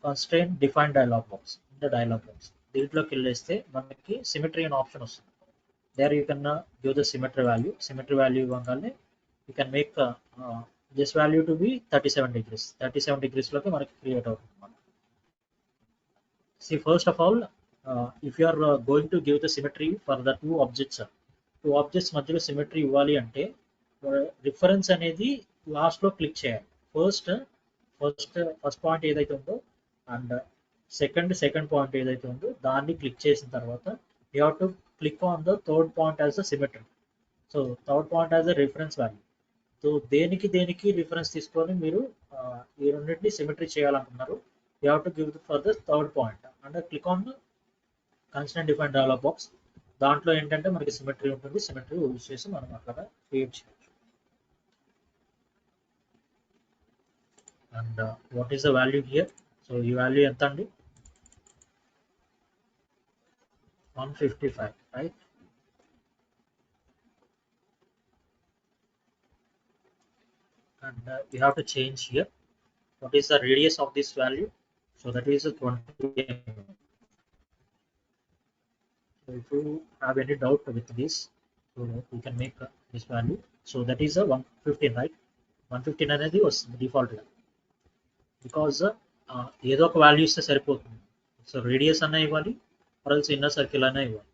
constraint define dialog box. In the dialog box దీంట్లోకి వెళ్ళేస్తే మనకి సిమెట్రీ అనే ఆప్షన్ వస్తుంది. there you can give the symmetry value ఇవ్వగానే you can make this value to be 37 degrees లోకి మనకి create అవుతుంది. See, first of all, if you are going to give the symmetry for the two objects మధ్యలో symmetry ఇవ్వాలి అంటే reference అనేది last లో click చేయాలి. ఫస్ట్ పాయింట్ ఏదైతే ఉందో అండ్ సెకండ్ పాయింట్ ఏదైతే ఉందో దాన్ని క్లిక్ చేసిన తర్వాత you have to click on the third point as the symmetry. So third point as the reference value. So దేనికి రిఫరెన్స్ తీసుకొని మీరు ఈ రెండింటిని సిమెట్రీ చేయాలనుకున్నారు, you have to give for the third point and click on constant define dialog box. దాంట్లో ఏంటంటే మనకి symmetry ఉంటుంది, సిమెట్రీ యూజ్ చేసి మనం అట్లా క్రియేట్ చేయొచ్చు. And what is the value here? So ఈ వాల్యూ ఎంత అండి? 155, right? And we have to change here. What is the radius of this value? So that is 20 mm. So if you have any doubt with this, so you can make this value. So that is a 115, right? 115 అనేది వస్తుంది default గా, because ఏదో ఒక value ఇస్తే సరిపోతుంది. So radius అన్నా ఇవ్వాలి, ఆర్ఎల్స్ ఇన్నర్ సర్కిల్ అయినా ఇవ్వాలి.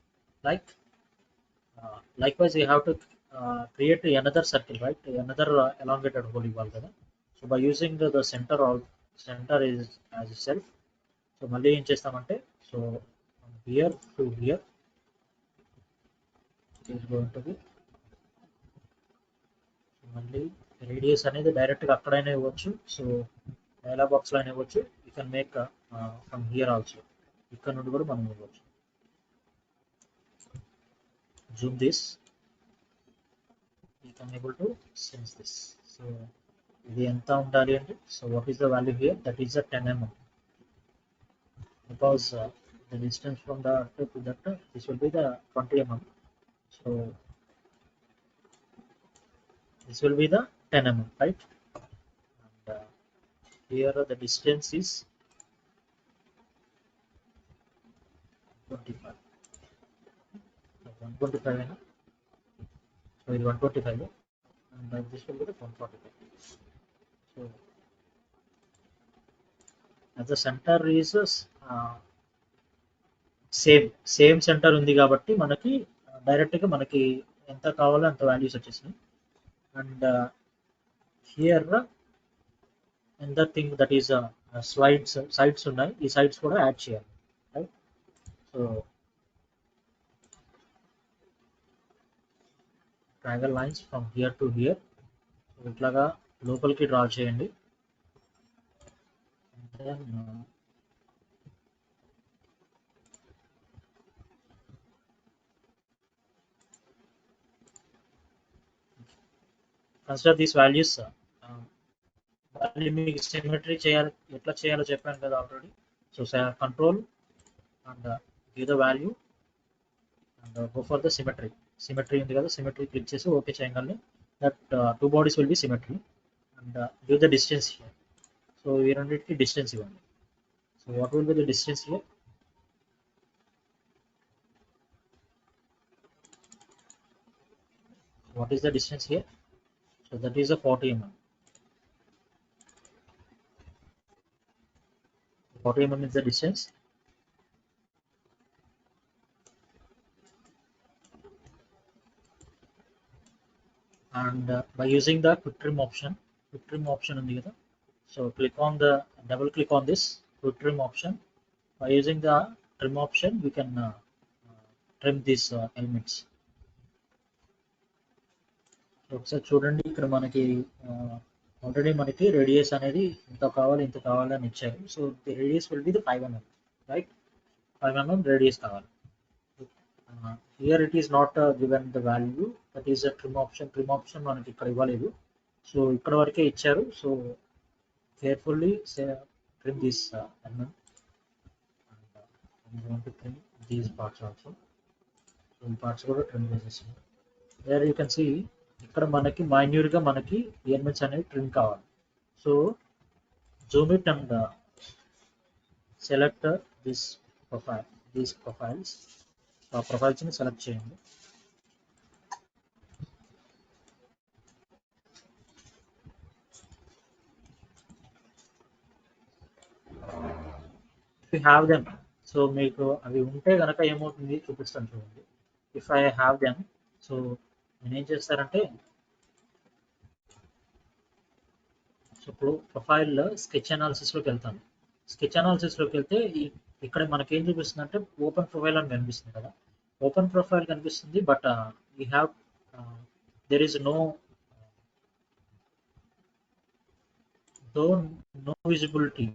Likewise you have to create another circle, right? Another elongated hole ఇవ్వాలి కదా. So by using the centre is as itself. So మళ్ళీ ఏం చేస్తామంటే, so here to here is going to be, మళ్ళీ రేడియస్ అనేది direct గా అక్కడైనా ఇవ్వచ్చు, సో డైలాగ్ బాక్స్ లో అయినా ఇవ్వచ్చు. You can make from here also, ఇక్కడ నుండి కూడా మనం ఇవ్వచ్చు. Zoom this, you can able to sense this. So ఇది ఎంత ఉండాలి అంటే, so what is the value here? That is 10 mm, because the distance from the to that this will be the 20 mm. So this will be the 10 mm, right? And here the distance is 25. 125 so it is 125 and this will be the 145. So as the center is same centre ఉంది కాబట్టి మనకి direct గా మనకి ఎంత కావాలో అంత values వచ్చేసినాయి. And here another thing that is sides ఉన్నాయి, ఈ సైడ్స్ కూడా యాడ్ చేయాలి, right? So triangle lines from here to here ఇట్లాగా లోపలికి డ్రా చేయండి. Then consider these values. మళ్ళీ మీకు సిమెట్రీ చేయాలి, ఎట్లా చేయాలో చెప్పాను కదా already. So control and give the value and go for the symmetry ఉంది కదా, సిమెట్రీ క్లిక్ చేసి ఓకే చేయగలని that two bodies will be symmetry and give the distance here. So ఈ రెండింటికి డిస్టెన్స్ ఇవ్వండి. So what will be the distance here? What is the distance here? So that is a 40 mm. 40 mm is the distance. And by using the quick trim option ఉంది కదా, so double click on this quick trim option. By using the trim option we can trim these elements. ఒకసారి చూడండి, ఇక్కడ మనకి already మనకి radius అనేది ఇంత కావాలి అని ఇచ్చారు. So the radius will be the 5 mm, right? 5 mm radius కావాలి. Here it is not given the value, that is the trim option మనకి ఇక్కడ ఇవ్వలేదు. సో ఇక్కడ వరకే ఇచ్చారు. So carefully trim this mm. I want to trim these parts also. So ఈ parts కూడా trim చేసేసాను. There you can see ఇక్కడ మనకి minute గా మనకి elements అనేవి trim కావాలి. So zoom it and select this profile, these profiles. ఆ profiles ని select చేయండి. If you have them, so మీకు అవి ఉంటే కనుక ఏమవుతుంది చూపిస్తాను చూడండి. If I have them, so నేను ఏం చేస్తానంటే, సో ఇప్పుడు ప్రొఫైల్లో స్కెచ్ అనాలిసిస్లోకి వెళ్తాను. స్కెచ్ అనాలిసిస్లోకి వెళ్తే ఇక్కడ మనకి ఏం చూపిస్తుంది అంటే ఓపెన్ ప్రొఫైల్ అని కనిపిస్తుంది కదా. ఓపెన్ ప్రొఫైల్ కనిపిస్తుంది, but we have there is no visibility.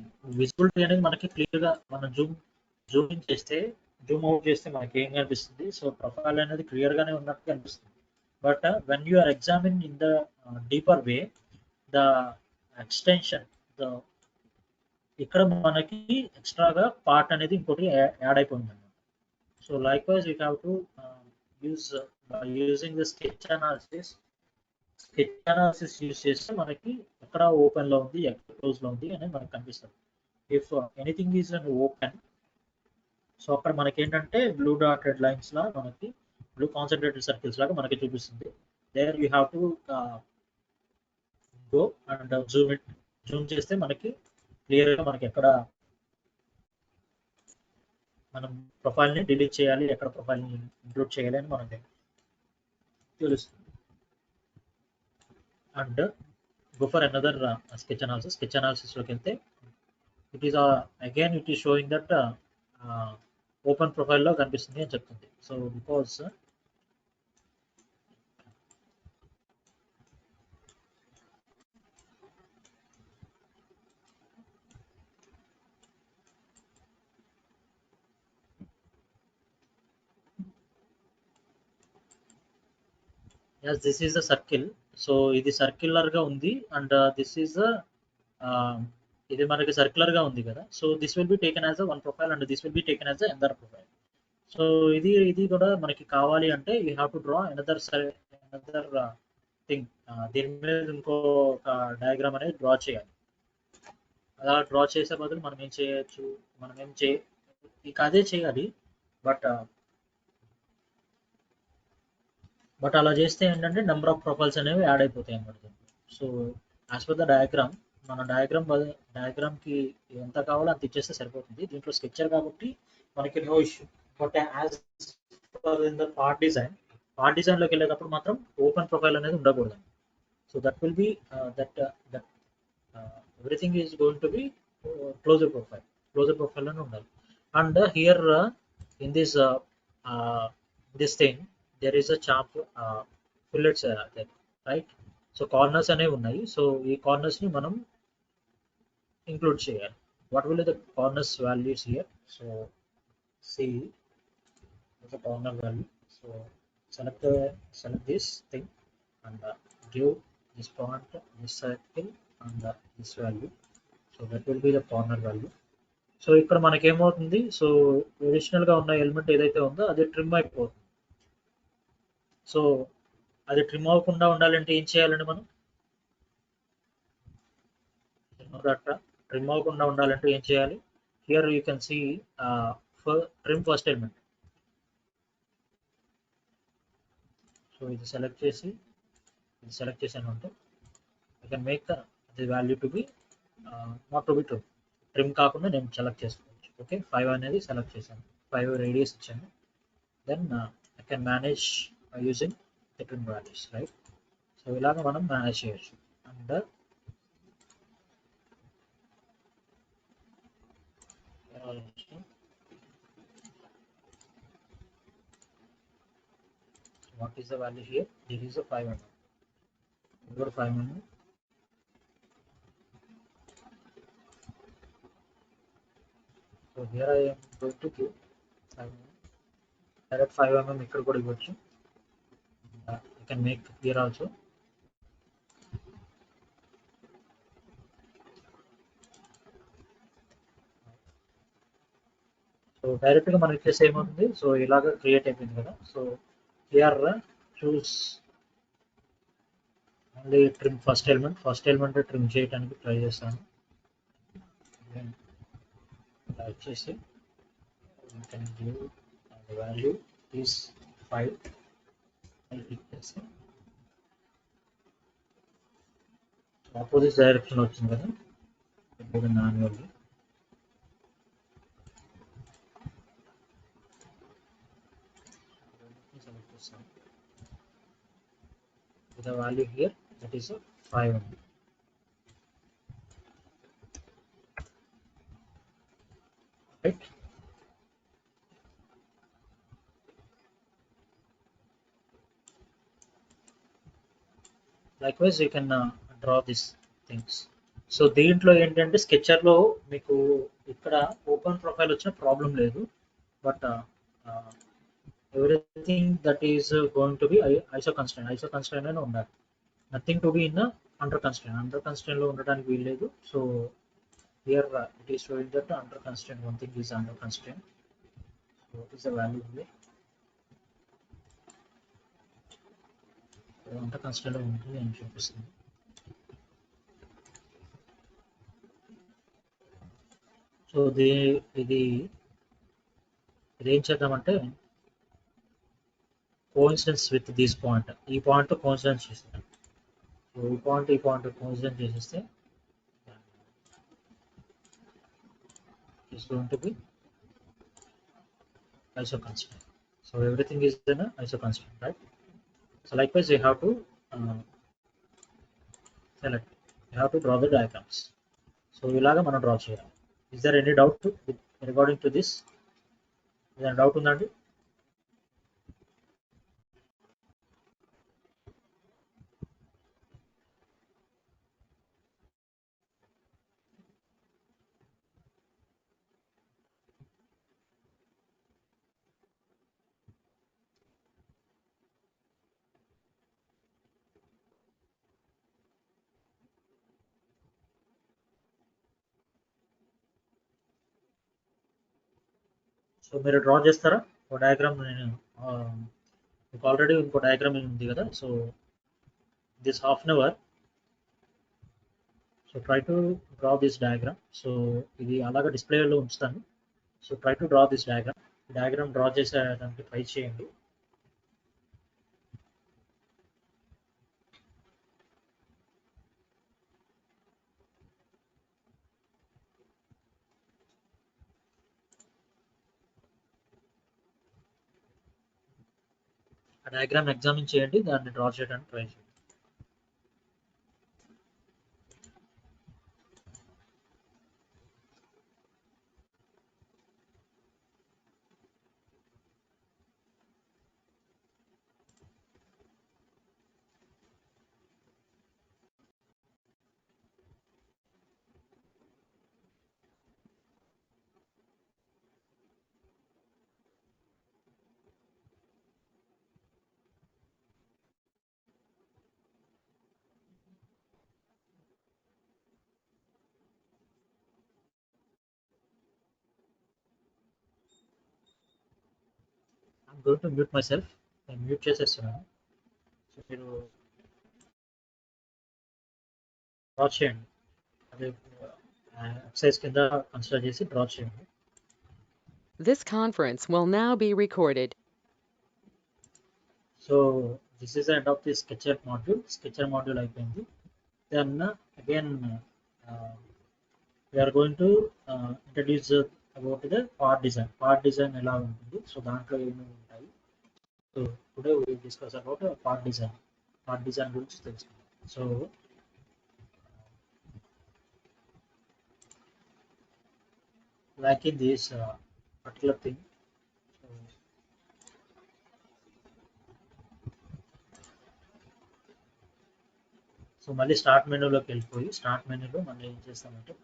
Visibility అనేది మనకి క్లియర్గా మనం జూమ్ ఇన్ చేస్తే, జూమ్ అవుట్ చేస్తే మనకి ఏం కనిపిస్తుంది, సో ప్రొఫైల్ అనేది క్లియర్గానే ఉన్నట్టు కనిపిస్తుంది. But when you are examine in the deeper way, the extension, the ఇక్కడ మనకి ఎక్స్ట్రాగా పార్ట్ అనేది ఇంకోటి యాడ్ అయిపోయింది అన్నమాట. So like wise you have to use using the sketch analysis use చేస్తే మనకి ఎక్కడ ఓపెన్ లో ఉంది, ఎక్కడ క్లోజ్ లో ఉంది అనేది మనకు కనిపిస్తుంది. If anything is an open, so అక్కడ మనకి ఏంటంటే బ్లూ డాటెడ్ లైన్స్ లా మనకి బ్లూ కాన్సన్ట్రేటెడ్ సర్కిల్స్ లాగా మనకి చూపిస్తుంది. There you have to go and zoom చేస్తే మనకి క్లియర్ గా మనకి ఎక్కడ మనం ప్రొఫైల్ ని డిలీట్ చేయాలి, ఎక్కడ ప్రొఫైల్ ని ఇంక్లూడ్ చేయాలి అని మనకి తెలుస్తుంది. And go for another sketch analysis. Sketch analysis look వెళ్తే it is again it is showing that open profile లో కనిపిస్తుంది అని చెప్తుంది. So because yes, this is a circle. So ఇది సర్క్యులర్ గా ఉంది అండ్ దిస్ ఈజ్ ఇది మనకి సర్క్యులర్ గా ఉంది కదా. So this will be taken as one profile and this will be taken as another profile. So ఇది కూడా మనకి కావాలి అంటే you have to draw another thing. దీని మీద ఇంకో డయాగ్రామ్ అనేది డ్రా చేయాలి. అలా డ్రా చేసే బదులు మనం ఏం చేయొచ్చు, మనం ఏం ఇక అదే చేయాలి. బట్ అలా చేస్తే ఏంటంటే నెంబర్ ఆఫ్ ప్రొఫైల్స్ అనేవి యాడ్ అయిపోతాయి అన్నమాట. So as per the diagram, మన డయాగ్రామ్కి ఎంత కావాలో అంత ఇచ్చేస్తే సరిపోతుంది. దీంట్లో స్కెచర్ కాబట్టి మనకి no issue. But as per in the part డిజైన్లోకి వెళ్ళేటప్పుడు మాత్రం ఓపెన్ ప్రొఫైల్ అనేది ఉండకూడదు. So that will be that everything is going to be closer profile అని ఉండాలి. And here in this thing there is a champ fillets there, right? So corners అనేవి ఉన్నాయి. So ఈ కార్నర్స్ ని మనం ఇంక్లూడ్ చేయాలి. What will the corners values here? So see the corner value. So select this thing and give this point, this circle and this value. So that will be the corner value. So ఇక్కడ మనకి ఏమవుతుంది, so additional గా ఉన్న element ఏదైతే ఉందో అది trim అయిపోతుంది. So అది ట్రిమ్ అవ్వకుండా ఉండాలంటే ఏం చేయాలండి మనం? ట్రిమ్ అవ్వకుండా ఉండాలంటే ఏం చేయాలి? Here you can see trim first element. So ఇది సెలెక్ట్ చేసాను అంటే I can make the value to be not to be trim కాకుండా నేను సెలెక్ట్ చేసుకోవచ్చు. ఓకే, 5 అనేది సెలెక్ట్ చేశాను, 5 రేడియస్ ఇచ్చాను. Then I can manage using the trim values, right? So ఇలాగ మనం మేనేజ్ చేయొచ్చు. And what is the value here? There is a 5 mm. Over 5 mm. So here I am going to give 5 mm. Direct 5 mm ఇక్కడ కూడా ఇవ్వచ్చు. I can make here also. So so డైరెక్ట్గా మనం ఇచ్చేసి ఏమవుతుంది, సో ఇలాగ create అయిపోయింది కదా. So here choose only trim first element trim చేయడానికి ట్రై చేస్తాను. ఇలా వచ్చేసి we can give the value is 5 and click చేస్తే ఆపోజిట్ డైరెక్షన్ వచ్చింది కదా. ఇప్పుడు మాన్యువల్లీ సెలెక్ట్ చేస్తాను. the value here that is a 5 ఉంది. Right. Likewise you can draw these things. So దీంట్లో ఏంటంటే స్కెచర్లో మీకు ఇక్కడ ఓపెన్ ప్రొఫైల్ వచ్చిన ప్రాబ్లం లేదు, but everything that is going to be iso constrain అని ఉండాలి. Nothing to be in under constrain లో ఉండడానికి వీల్లేదు. So here it is showing that under constrain one thing is under constrain. So what is the value here? Under constrain లో ఉంటుంది అని చూపిస్తుంది. So ఇది ఏం చేద్దామంటే కోఇన్సిడెన్స్ విత్ దిస్ పాయింట్, ఈ పాయింట్ కోఇన్సిడెన్స్ చేస్తాం. సో ఈ పాయింట్ కోఇన్సిడెన్స్ చేసేస్తే is going to be isoconstraint. So everything is in a isoconstraint, right? So likewise you have to select, you have to draw the diagrams. So ilaga మనం draw చేయాలి. Is there any doubt regarding to this? ఏదైనా doubt ఉందండి? So మీరు draw చేస్తారా ఒక diagram? నేను మీకు already ఇంకో డయాగ్రామ్ ఉంది కదా. So this half an hour so try to draw this diagram. So ఇది అలాగా డిస్ప్లేలో ఉంచుతాను. So try to draw this diagram draw చేసేదానికి ట్రై చేయండి. ఆ డయాగ్రామ్ ఎగ్జామిన్ చేయండి, దాన్ని డ్రా చేయడానికి ట్రై చేయండి. I'm going to mute myself. నేను మ్యూట్ చేసేస్తున్నాను. సో మీరు డ్రా చేయండి, అదే ఎక్సర్సైజ్ కింద కన్సిడర్ చేసి డ్రా చేయండి. This conference will now be recorded. So this is the end of the sketcher module అయిపోయింది. Then again we are going to introduce about the part design ఎలా ఉంటుంది, so దాంట్లో ఏమేమి ఉంటాయి. So today we will discuss about part design గురించి తెలుసుకుందాం. So like in this particular thing, so మళ్ళీ start మెనూలోకి వెళ్ళిపోయి స్టార్ట్ మెనూలో మనం ఏం చేస్తామంటే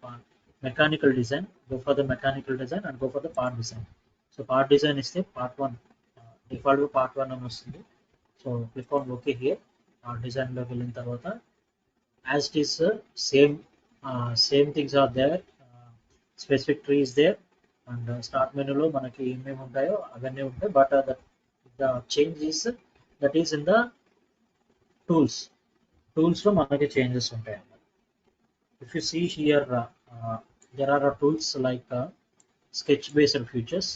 mechanical design, go for the mechanical design and go for the part design. So part design ఇస్తే పార్ట్ 1 డిఫాల్ట్గా పార్ట్ 1 అని వస్తుంది. So click on okay here. Part డిజైన్లోకి వెళ్ళిన తర్వాత as it is same things are there, specific tree is there, and start మెనూలో మనకి ఏమేమి ఉంటాయో అవన్నీ ఉంటాయి. But the change is that is in the tools. టూల్స్లో మనకి చేంజెస్ ఉంటాయి. If you see here, there are tools like sketch based features,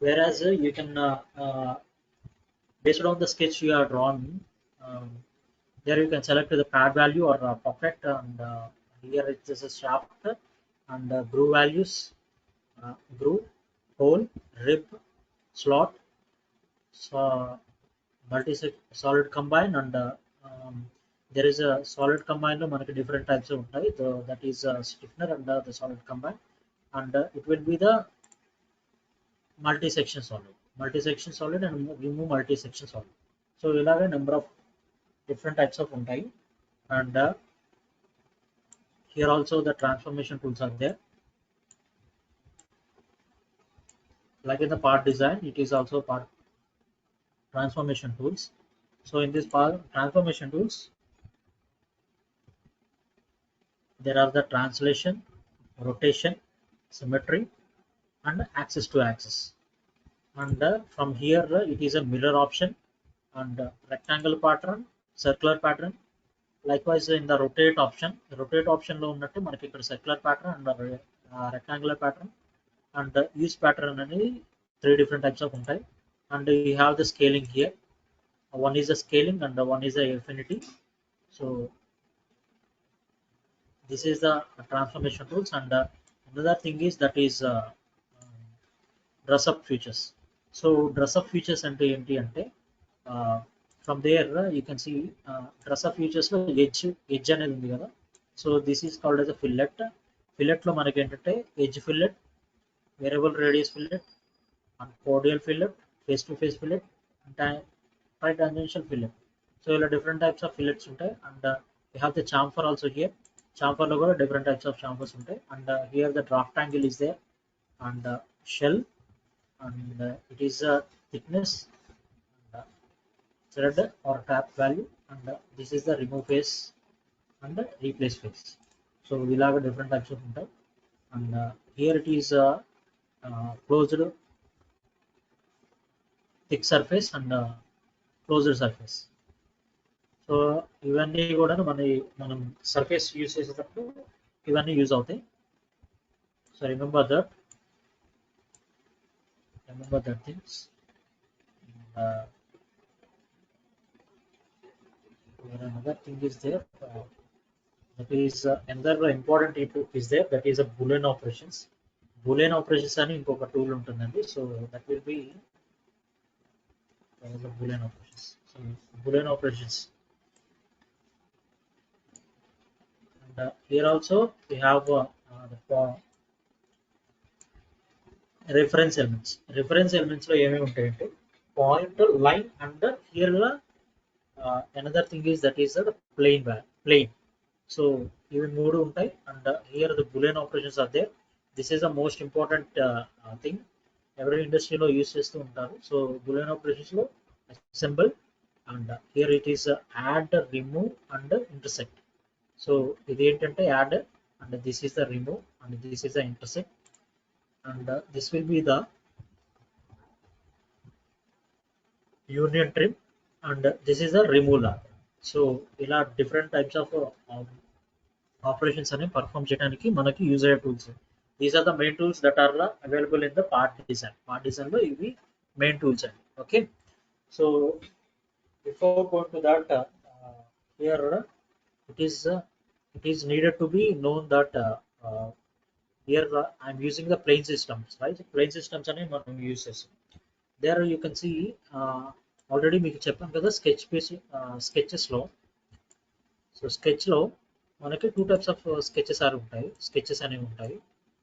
whereas you can based on the sketch you are drawn, um, there you can select the pad value or puppet, and here it is a shaft and groove values, groove, hole, rib, slot, so multi solid combine, and there is a solid combine లో మనకి different types ఉంటాయి. That is stiffener and the solid combine, and it will be the multi-section solid and remove multi-section solid. So ఇలాగే number of different types of ఉంటాయి. And here also the transformation tools are there, like in the part design it is also part transformation tools. So in this part transformation tools there are the translation, rotation, symmetry, and axis to axis. And from here it is a mirror option, and rectangle pattern, circular pattern. Likewise in the rotate option లో ఉన్నట్టు మనకి ఇక్కడ circular pattern and rectangular pattern and use pattern అనేది 3 different types of ఉంటాయి. And you have the scaling here. One is a scaling and one is a infinity. So this is the transformation tools. And another thing is that is dress up features. So dress up features అంటే ఏంటి అంటే from there you can see dress up features లో edge అనేది ఉంది కదా. So this is called as a fillet లో మనకి ఏంటంటే edge fillet, variable radius fillet, and cordial fillet, face to face fillet, and right tangential fillet. So ఇలా different types of fillets ఉంటాయి. And we have the chamfer also here. Chamfer లో కూడా different types of chamfers ఉంటాయి. And here the draft angle is there, and shell, and it is thickness, and thread or tap value, and this is the remove face and replace face. So we'll have different types of ఉంటాయి. And here it is closed thick surface and closed surface. So ఇవన్నీ కూడా మనం surface use చేసేటప్పుడు ఇవన్నీ use అవుతాయి. So remember that things. Another thing is there, that is another important tool is there, that is a boolean operations. Boolean operations అని ఇంకొక tool ఉంటుందండి. So that will B boolean operations. So boolean operations. And here also we have the reference elements లో ఏమేమి ఉంటాయంటే point, line, and here another thing is that is the plane. So ఇవి మూడు ఉంటాయి. And here the Boolean operations are there. This is the most important thing ఎవరి ఇండస్ట్రీలో use చేస్తూ ఉంటారు. సో బూలియన్ ఆపరేషన్స్ లో symbol, and here it is add, remove, and intersect. So ఇది ఏంటంటే add, and this is the remove, and this is the intersect, and this will be the union trim, and this is the removal. So ఇలా different types of operations అని perform చేయడానికి మనకి use అయ్యే tools. These are the main tools that are available in the part design లో ఇవి main tools అండి. Okay, so before going to that here it is needed to be known that here I'm using the plane systems, right? Plane systems అని మనం use చేస్తాం. there you can see already మీకు చెప్పాను కదా sketches లో. So sketch లో మనకి 2 types of sketches అనేవి ఉంటాయి.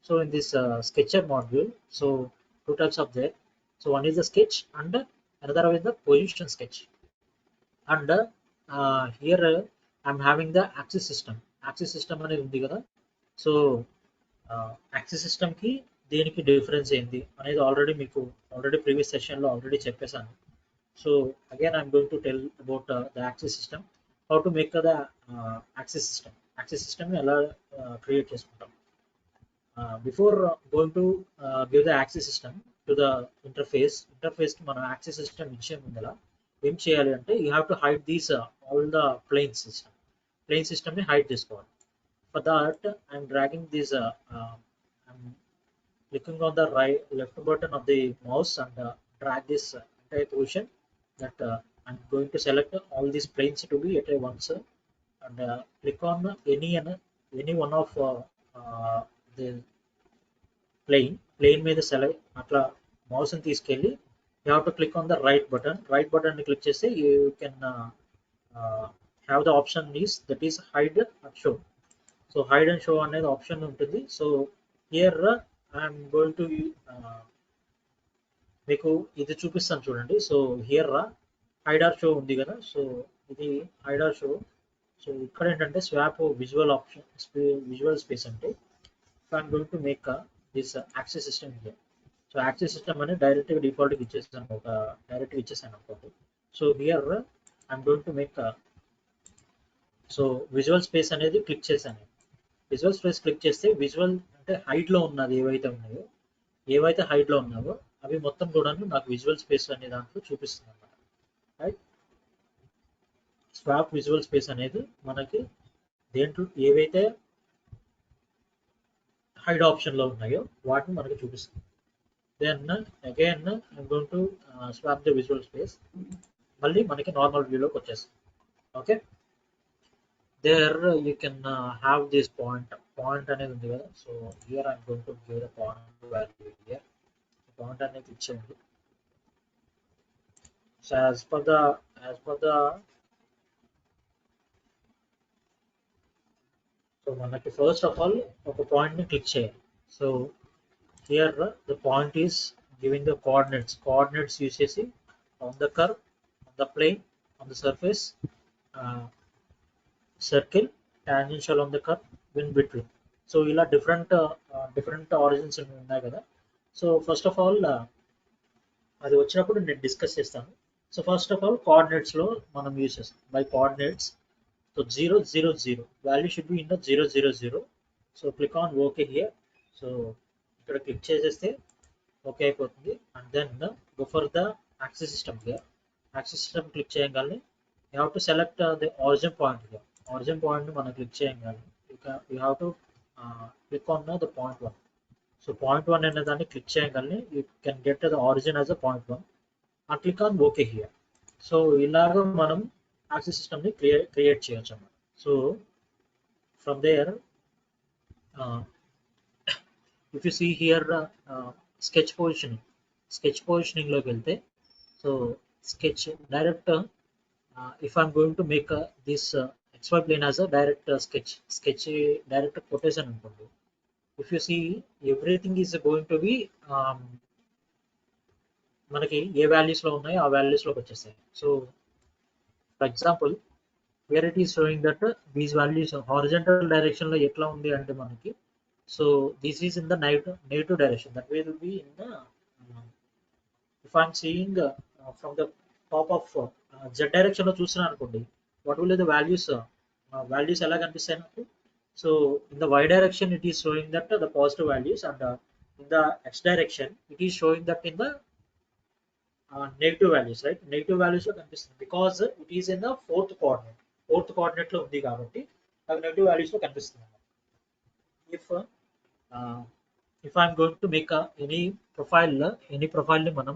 So in this sketcher module, so 2 types of there. So one is the sketch and another is the position sketch. And here I'm having the axis system అనేది ఉంది కదా. So axis system కి దేనికి difference ఏంటి అనేది already previous session లో already చెప్పేశాను. So again I'm going to tell about the axis system, how to make the axis system ఎలా క్రియేట్ చేసుకుంటాం. before going to give the access system to the interface కి మనం access system ఇచ్చే ముందర ఏం చేయాలి అంటే you have to hide these all the plane system ని hide చేసుకోవాలి. For that I'm dragging this I'm clicking on the left button of the mouse and drag this entire position that I'm going to select all these planes to be at a once and click on any one of the plane మీద select అట్లా mouse ని తీసుకెళ్ళి you have to click on the right button ని click చేస్తే you can have the option that is hide and show. So hide and show అనేది option ఉంటుంది. So here I'm going to మీకు ఇది చూపిస్తాను చూడండి. So here hide or show ఉంది కదా, సో ఇది హైడ్ ఆర్ షో. సో ఇక్కడ ఏంటంటే స్వాప్ విజువల్ స్పేస్ అంటే I'm going to make this access system here. So access system అనేది డైరెక్ట్గా డిఫాల్ట్గా ఇచ్చేసాను, డైరెక్ట్గా ఇచ్చేసాను అనుకోండి. So here I'm going to make so visual space అనేది క్లిక్ చేశాను. విజువల్ స్పేస్ క్లిక్ చేస్తే విజువల్ అంటే హైట్లో ఉన్నది ఏవైతే హైట్లో ఉన్నావో అవి మొత్తం కూడా నాకు విజువల్ స్పేస్ అనే దాంట్లో చూపిస్తుంది అన్నమాట. రైట్, స్వాప్ విజువల్ స్పేస్ అనేది మనకి దేంట్లో ఏవైతే హైడ్ ఆప్షన్లో ఉన్నాయో వాటిని మనకి చూపిస్తుంది. Then again I'm going to swap the visual space, మళ్ళీ మనకి నార్మల్ వ్యూలోకి వచ్చేస్తుంది. Okay, there you can have this point అనేది ఉంది కదా. సో here I'm going to give the point value here. Point అనేది ఇచ్చేయండి. So as per the so మనకి ఫస్ట్ ఆఫ్ ఆల్ ఒక పాయింట్ ని క్లిక్ చేయాలి. So here the point is giving the coordinates use చేసి on the curve, on the plane, on the surface, circle, tangential on the curve, in between. So ఇలా different origins ఉన్నాయి కదా. So first of all అది వచ్చినప్పుడు నేను discuss చేస్తాను. So first of all కోఆర్డినేట్స్లో మనం యూజ్ చేస్తాం by coordinates. So 0 0 0 value should be in the 0 0 0. So click on okay here. So ఇక్కడ క్లిక్ చేసేస్తే ఓకే అయిపోతుంది. And then go for the axis system here. Axis system click చేయగానే you have to select the origin point here. Origin point మనం click చేయగానే you have to click on the point 1. So point 1 అనే దాన్ని click చేయగానే you can get the origin as a point 1 and click on okay here. So ఇలాగ మనం axis సిస్టమ్ని create చేయొచ్చు అన్నమాట. So from there if you see here sketch పొజిషనింగ్లోకి వెళ్తే, so sketch direct if I'm going to make this XY plane as a direct sketch direct quotation అనుకోండి. If you see everything is going to be మనకి ఏ values లో ఉన్నాయో ఆ values లోకి వచ్చేస్తాయి. So for example wear it is showing that these values horizontal direction లో ఎట్లా ఉంది అంటే మనకి, so this is in the negative direction, that will be in the if I'm seeing from the top of Z direction లో చూస్తున్నాను అనుకోండి, what will the values ఎలా కనిపిస్తాయి నాకు. So in the Y direction it is showing that the positive values and in the X direction it is showing that in the negative values. Right, negative values లో కనిపిస్తుంది because it is in the fourth coordinate లో ఉంది కాబట్టి నాకు నెగిటివ్ values లో కనిపిస్తుంది. If I'm going to make any profile ని మనం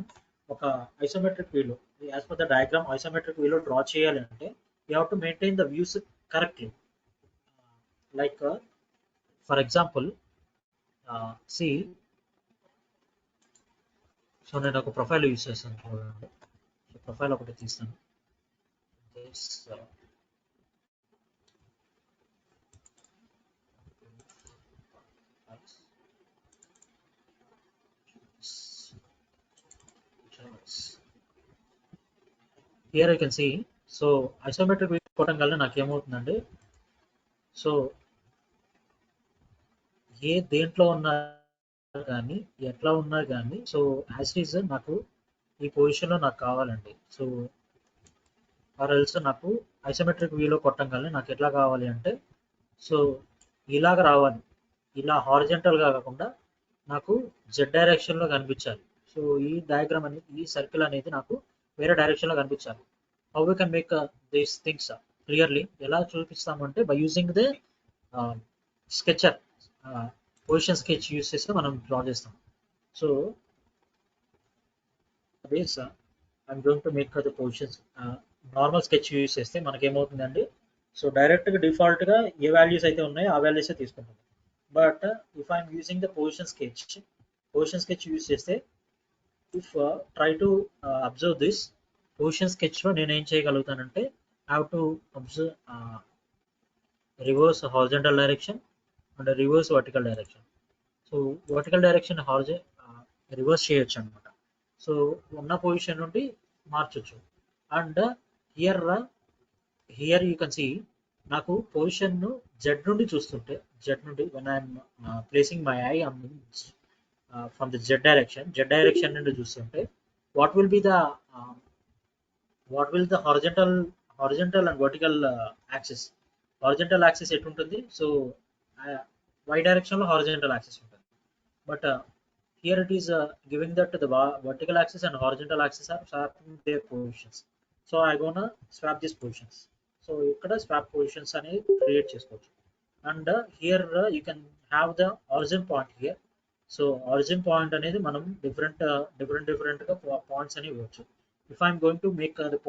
ఒక ఐసోమెట్రిక్ వ్యూలో as per the diagram isometric వ్యూలో డ్రా చేయాలి అంటే you have to maintain the views correctly. Like for example see, so నేను ఒక ప్రొఫైల్ యూస్ చేస్తాను చూడండి. సో ప్రొఫైల్ ఒకటి తీస్తాను. Here I can see, so isometric view కొట్టడం వల్ల నాకు ఏమవుతుందంటే, సో దేంట్లో ఉన్నా కానీ ఎట్లా ఉన్నా కానీ సో యాజ్ ఇట్ ఈజ్ నాకు ఈ పొజిషన్లో నాకు కావాలండి. సో ఆర్ ఎల్స్ నాకు ఐసోమెట్రిక్ వ్యూలో కొట్టడం వల్ల నాకు ఎట్లా కావాలి అంటే, సో ఇలాగ రావాలి. ఇలా హారిజంటల్గా కాకుండా నాకు జెడ్ డైరెక్షన్లో కనిపించాలి. సో ఈ డయాగ్రామ్ అనేది, ఈ సర్కిల్ అనేది నాకు వేరే డైరెక్షన్లో కనిపించాలి. How we can make these things clearly ఎలా చూపిస్తామంటే by using the sketcher, position sketch use చేస్తే మనం డ్రా చేస్తాం. So this I'm going to make the positions normal sketch use చేస్తే మనకి ఏమవుతుందండి, సో డైరెక్ట్గా డిఫాల్ట్గా ఏ వాల్యూస్ అయితే ఉన్నాయో ఆ వాల్యూస్ తీసుకుంటుంది. But if I'm using the position sketch use చేస్తే if try to observe this position స్కెచ్లో నేను ఏం చేయగలుగుతానంటే I have to observe reverse horizontal direction and reverse vertical direction. So vertical direction reverse చేయొచ్చు అనమాట. సో ఉన్న position నుండి మార్చొచ్చు. And here here you can see నాకు పొజిషన్ జెడ్ నుండి చూస్తుంటే, జెడ్ నుండి when I'm placing my eye from the Z direction నుండి చూస్తుంటే what will be the horizontal and vertical axis. Horizontal axis ఎటుంటుంది, సో వై డైరెక్షన్లో హారిజంటల్ యాక్సిస్ ఉంటుంది. But here it is giving that the vertical axis and horizontal axis are swapping their positions. So I gonna swap these positions. So ikkada swap positions ani create chesukochu. And here you can have the origin point here. So origin point anedi manam different ga points ani ivochu. If I am going to make the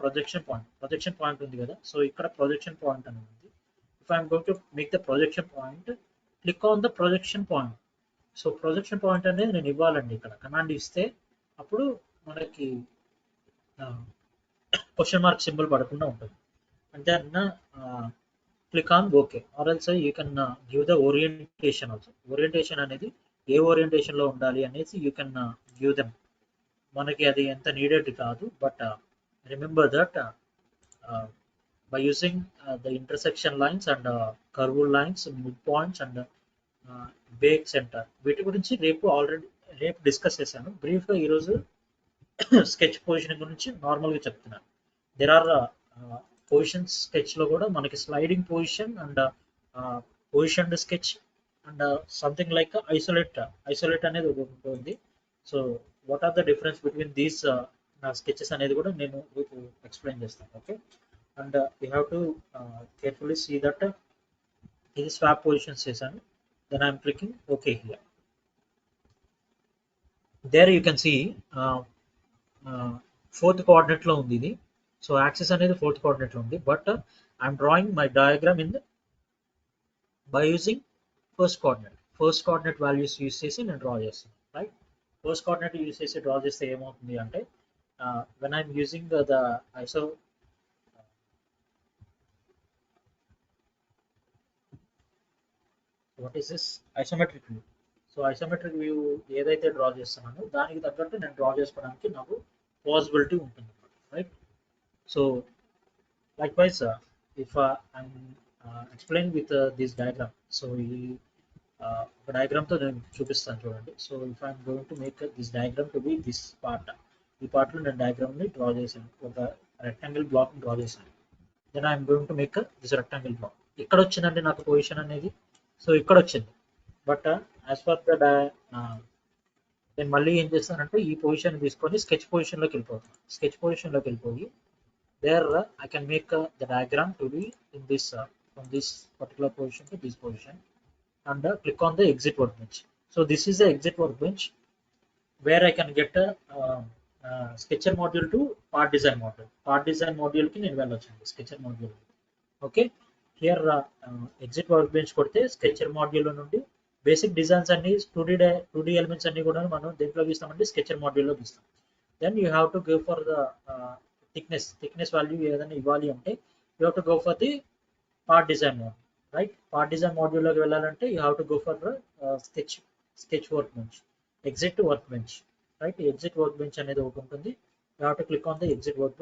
projection point undi kada, so ikkada projection point ani undi. If I am going to make the projection point, click on the projection point. So projection point అనేది నేను ఇవ్వాలండి. ఇక్కడ command ఇస్తే అప్పుడు మనకి question mark symbol పడకుండా ఉంటుంది. అంటే అన్న click on okay or else you can give the orientation also. Orientation అనేది ఏ ఓరియంటేషన్లో ఉండాలి అనేసి యూ కెన్ గివ్ దెమ్. మనకి అది ఎంత నీడెడ్ కాదు, but remember that by using the intersection lines and curve lines, mid points and back centre, వీటి గురించి రేపు డిస్కస్ చేశాను. బ్రీఫ్గా ఈరోజు స్కెచ్ పొజిషన్ గురించి నార్మల్గా చెప్తున్నాను. దెర్ ఆర్ పొజిషన్ స్కెచ్లో కూడా మనకి sliding position and position sketch and something like isolate అనేది ఉంటుంది. So what are the difference between these నా స్కెచెస్ అనేది కూడా నేను రేపు ఎక్స్ప్లెయిన్ చేస్తాను. Okay, and you have to carefully see that ఇది స్వాప్ పొజిషన్స్ చేశాను. Then I am clicking OK here. There you can see fourth coordinate lo undi idi. So axis anedi fourth coordinate lo undi, but I am drawing my diagram by using first coordinate values use chesi nenu draw chestanu, right? First coordinate use chesi draw chesthe em avutundi ante when I am using the iso what is this isometric view. So isometric view ఏదైతే draw చేస్తున్నానో దానికి తగ్గట్టు నేను draw చేసుకోవడానికి నాకు possibility ఉంటుంది, right? So like wise if I'm explain with this diagram, so ఈ ఒక డయాగ్రామ్తో నేను చూపిస్తాను చూడండి. So if I'm going to make this diagram to be this part, ఈ పార్ట్లో నేను డయాగ్రామ్ని డ్రా చేశాను, ఒక రెక్టాంగిల్ బ్లాక్ని డ్రా చేశాను. Then I'm going to make this rectangle black. ఇక్కడ వచ్చిందండి నాకు పొజిషన్ అనేది, సో ఇక్కడ వచ్చింది. బట్ యాజ్ పర్ ద నేను మళ్ళీ ఏం చేస్తానంటే ఈ పొజిషన్ తీసుకొని స్కెచ్ పొజిషన్లోకి వెళ్ళిపోయి there I can make the diagram to be in this from this particular position to this position and click on the exit workbench. So this is the exit workbench where I can get sketcher module to part design మాడ్యూల్కి నేను వెళ్ళొచ్చండి, sketcher module. Okay, here exit workbench కొడితే sketcher module నుండి basic designs అన్ని 2D elements అన్ని కూడా మనం దేంట్లో గీస్తామంటే స్కెచర్ మాడ్యూల్లో గీస్తాం. Then you have to go for the thickness value ఏదైనా ఇవ్వాలి అంటే you have to go for the part design module, right? Part design మాడ్యూల్లోకి వెళ్ళాలంటే you have to go for sketch workbench, exit workbench, right? Exit workbench అనేది ఒకటి ఉంటుంది. You have to click on the exit work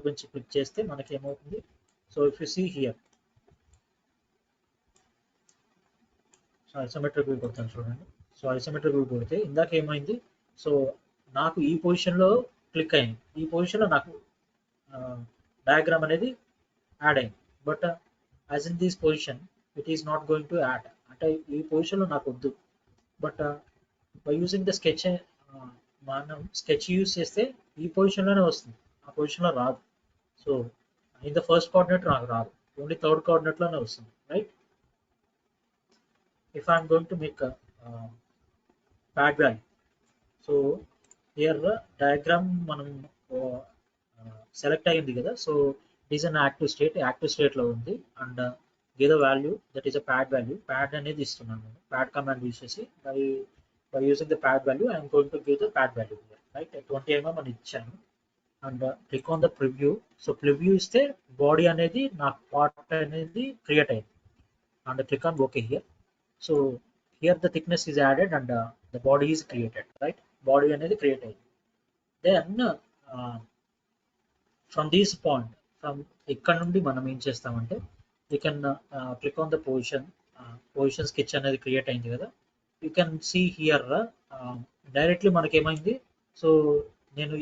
bench click చేస్తే మనకి ఏమవుతుంది, so if you see here, so isometric view కొడతాను చూడండి. So isometric view కొడితే ఇందాక ఏమైంది, సో నాకు ఈ పొజిషన్లో క్లిక్ అయింది, ఈ పొజిషన్లో నాకు డయాగ్రామ్ అనేది యాడ్ అయింది. But as in this position it is not going to add. అంటే ఈ పొజిషన్లో నాకు వద్దు. But by using the sketch మనం స్కెచ్ యూజ్ చేస్తే ఈ పొజిషన్లోనే వస్తుంది, ఆ పొజిషన్లో రాదు. So in the first coordinate నాకు రాదు, ఓన్లీ థర్డ్ కోఆర్డినేట్లోనే వస్తుంది, right? If I'm going to make pad value, so here diagram మనం సెలెక్ట్ అయ్యింది కదా, so it is an active స్టేట్లో ఉంది. And give the value that is a pad value, pad అనేది ఇస్తున్నాను నేను, ప్యాడ్ కమాండ్ యూస్ చేసి by using the pad value I'm going to give the pad value, right? 20 mm అని ఇచ్చాను. And click on the preview. So preview ఇస్తే body అనేది నాకు part అనేది క్రియేట్ అయింది. And click on okay here. So here the thickness is added and the body is created, right? Body అనేది create అయింది. Then from this point, from ఇక్కడ నుండి మనం ఏం చేస్తామంటే you can click on the position sketch అనేది create అయింది కదా, you can see here directly మనకేమైంది. సో నేను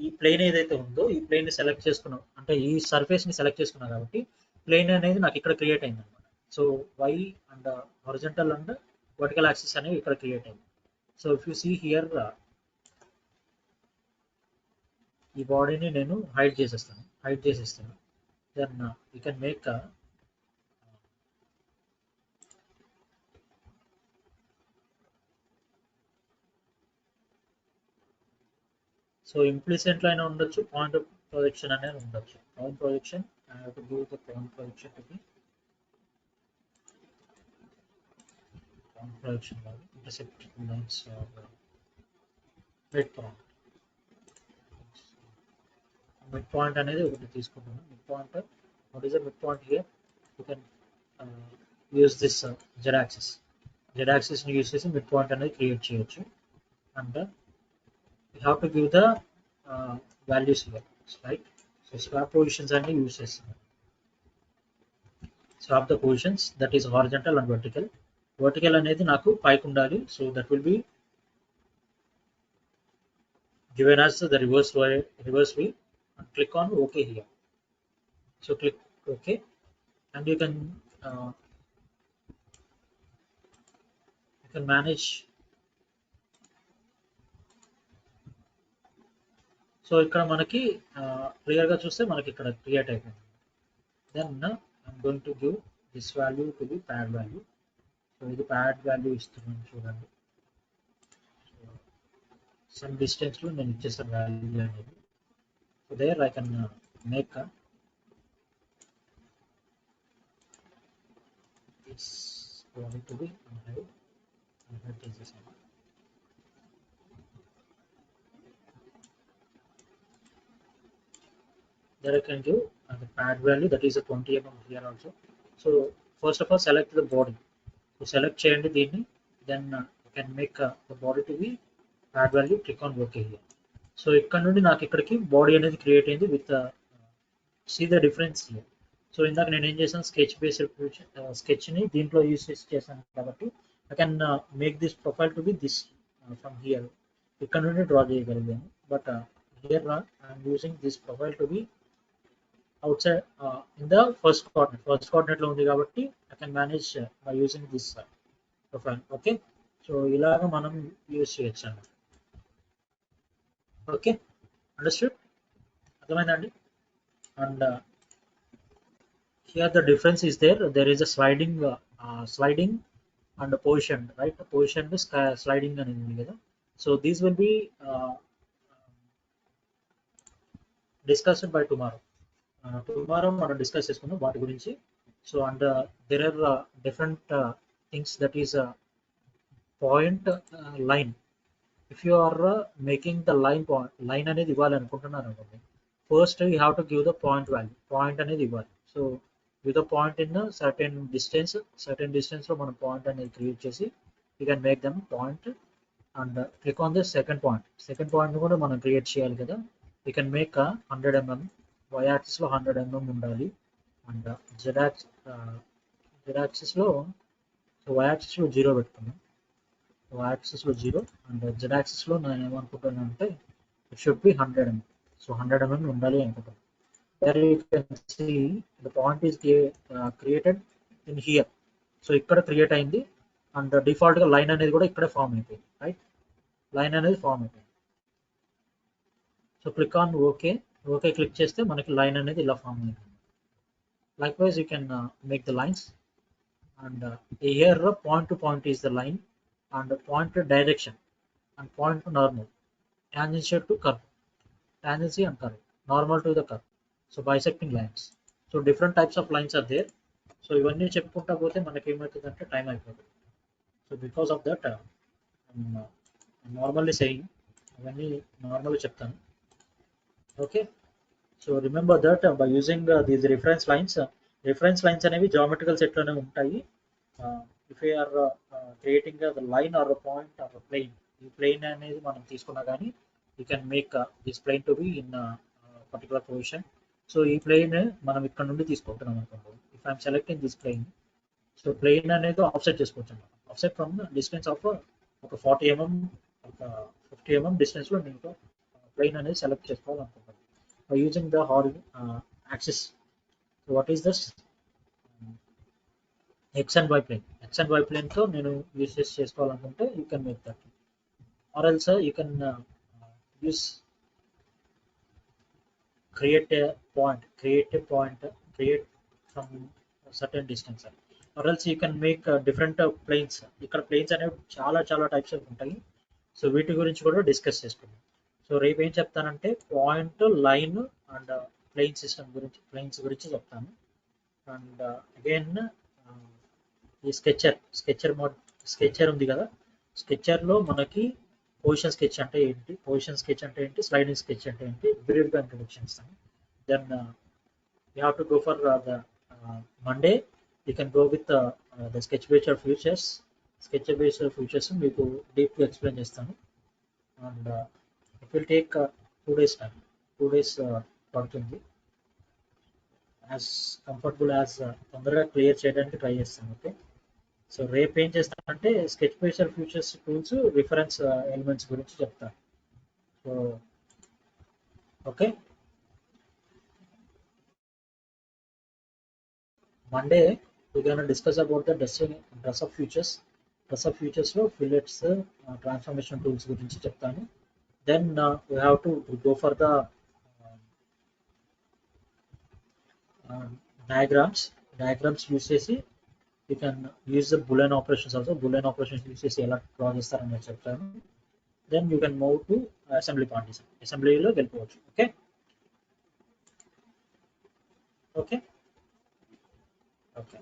ఈ ప్లేన్ ఏదైతే ఉందో ఈ ప్లేన్ ని సెలెక్ట్ చేసుకున్నాం, అంటే ఈ సర్ఫేస్ ని సెలెక్ట్ చేసుకున్నాం కాబట్టి ప్లేన్ అనేది నాకు ఇక్కడ క్రియేట్ అయింది అనమాట. So Y and horizontal and vertical axis అనేవి ఇక్కడ క్రియేట్ అయింది. So if you see here ఈ బాడీని నేను హైడ్ చేసేస్తాను. Then you can make so ఇంప్లిసెంట్లో అయినా ఉండొచ్చు, పాయింట్ ఆఫ్ ప్రొజెక్షన్ అనేది ఉండొచ్చు. Point projection, I have to give the point projection to be point projection కాదు, intersect lines mid point. Mid point అనేది ఒకటి తీసుకుంటున్నాను. Mid point, what is the mid point here? You can use this Z యాక్సిస్ని use చేసి mid point అనేది create చేయొచ్చు. And you have to give the values here, right? So swap positions అన్ని use చేస్తున్నాం. swap the positions, that is horizontal and vertical అనేది నాకు పైకి ఉండాలి. So that will be given as the reverse way, and click on OK here. So click OK and you can manage. So ఇక్కడ మనకి క్లియర్గా చూస్తే మనకి ఇక్కడ క్రియేట్ అయిపోయింది. Then I'm going to give this value to be pad value. So ఇది pad value ఇస్తున్నాను చూడండి. సమ్ డిస్టెన్స్లో నేను ఇచ్చేస్తాను వాల్యూ అనేది. So there I can make this going to be hide చేసేసాను. There I can give the pad value, that is a 20 mm here also. So first of all select the body. So select cheyandi deenni, then you can make the body to be pad value, click on OK here. So ikkada nundi naaku ikkadiki body anedi create ayindi with see the difference here. So indaka nenu em chesanu, sketch based sketch ni deentlo use chesanu kabatti I can make this profile to be this from here. Ikkada nundi draw cheyagalaganu, but here I am using this profile to be outside in the first coordinate లో ఉంది కాబట్టి I can manage by using this profile. Okay, so ఇలాగ మనం use చేయొచ్చు అన్నమాట. Okay, understood, అర్థమైందండి? And here the difference is there is a sliding and position, right? Position sliding అనేది ఉంది కదా. So these will be discussed by tomorrow మనం discuss చేసుకుందాం వాటి గురించి. So and there are different things, that is point line. If you are making the line అనేది ఇవ్వాలి అనుకుంటున్నారు అనుకోండి, first you have to give the point value, point అనేది ఇవ్వాలి. So with the point in certain డిస్టెన్స్లో మనం point అనేది create చేసి you can make them point. And click on the second point కూడా మనం క్రియేట్ చేయాలి కదా. You can make 100 mm, y యాక్సిస్లో 100 mm ఉండాలి. అండ్ z యాక్సిస్లో y యాక్సిస్లో 0 పెట్టుకున్నాం, y యాక్సిస్లో 0, అండ్ z యాక్సిస్లో నేను ఏమనుకుంటున్నాను అంటే it should be 100 mm. So 100 mm ఉండాలి అనుకుంటున్నాను. There you can see the point is created in here. So ఇక్కడ క్రియేట్ అయింది అండ్ డిఫాల్ట్గా line అనేది కూడా ఇక్కడే ఫామ్ అయిపోయింది, రైట్? లైన్ అనేది ఫామ్ అయిపోయింది. So click on okay. Okay click చేస్తే మనకి లైన్ అనేది ఇలా ఫామ్ అయిపోయింది. Likewise, you can make the lines, and here point to point is the line, and point to direction, and point to normal, tangential to curve, tangency and curve, normal to the curve. So bisecting lines. So different types of lines are there. So ఇవన్నీ చెప్పుకుంటా పోతే మనకి ఏమవుతుందంటే time అయిపోతుంది. So because of that normally saying అవన్నీ నార్మల్గా చెప్తాను. Okay. So remember that by using these reference lines అనేవి జామెట్రికల్ సెట్లోనే ఉంటాయి. If you're creating the line or point or plane, ఈ ప్లెయిన్ అనేది మనం తీసుకున్నా కానీ you can make this plane to be in particular position. So ఈ plane మనం ఇక్కడ నుండి తీసుకుంటున్నాం అనుకోండి. If I'm selecting this plane, so plane అనేది ఆఫ్సెట్ చేసుకోవచ్చు అన్నమాట. ఆఫ్సెట్ ఫ్రమ్ డిస్టెన్స్ ఆఫ్ ఒక 40 mm, ఒక 50 mm డిస్టెన్స్లో నేను ప్లెయిన్ అనేది సెలెక్ట్ చేసుకోవాలనుకుంటున్నాను by using the axis. So what is this? X and Y plane. X and Y plane తో నేను యూస్ చేసుకోవాలనుకుంటే you can make that, or else you can use create a point create from a certain distance, or else you can make different planes. ఇక్కడ planes అనేవి చాలా types ఉంటాయి. So వీటి గురించి కూడా డిస్కస్ చేసుకుందాం. సో రేపు ఏం చెప్తానంటే పాయింట్, లైన్ అండ్ ప్లేన్స్ గురించి చెప్తాను. అండ్ అగైన్ ఈ స్కెచర్ ఉంది కదా, స్కెచర్లో మనకి పొజిషన్ స్కెచ్ అంటే ఏంటి, స్లైడింగ్ స్కెచ్ అంటే ఏంటి, బ్రీఫ్గా ఇంట్రొడక్షన్ ఇస్తాను. Then you have to go for the Monday. You can go with the sketch based features మీకు డీప్గా ఎక్స్ప్లెయిన్ చేస్తాను. And it will take 2 days time. 2 days పడుతుంది. యాజ్ కంఫర్టబుల్ యాజ్ తొందరగా క్లియర్ చేయడానికి ట్రై చేస్తాను. ఓకే. సో రేపు ఏం చేస్తానంటే sketch based features tools, reference elements గురించి చెప్తాను. So okay, Monday we're going to discuss about the dress of futures లో ఫిల్లెట్స్, ట్రాన్స్ఫర్మేషన్ టూల్స్ గురించి చెప్తాను. Then we have to go for the diagrams use చేసి you can use the boolean operations also. Boolean operations use చేసి ఎలా draw చేస్తారని నేను చెప్తాను. Then you can move to assembly part. అసెంబ్లీలో వెళ్ళిపోవచ్చు. Okay okay okay.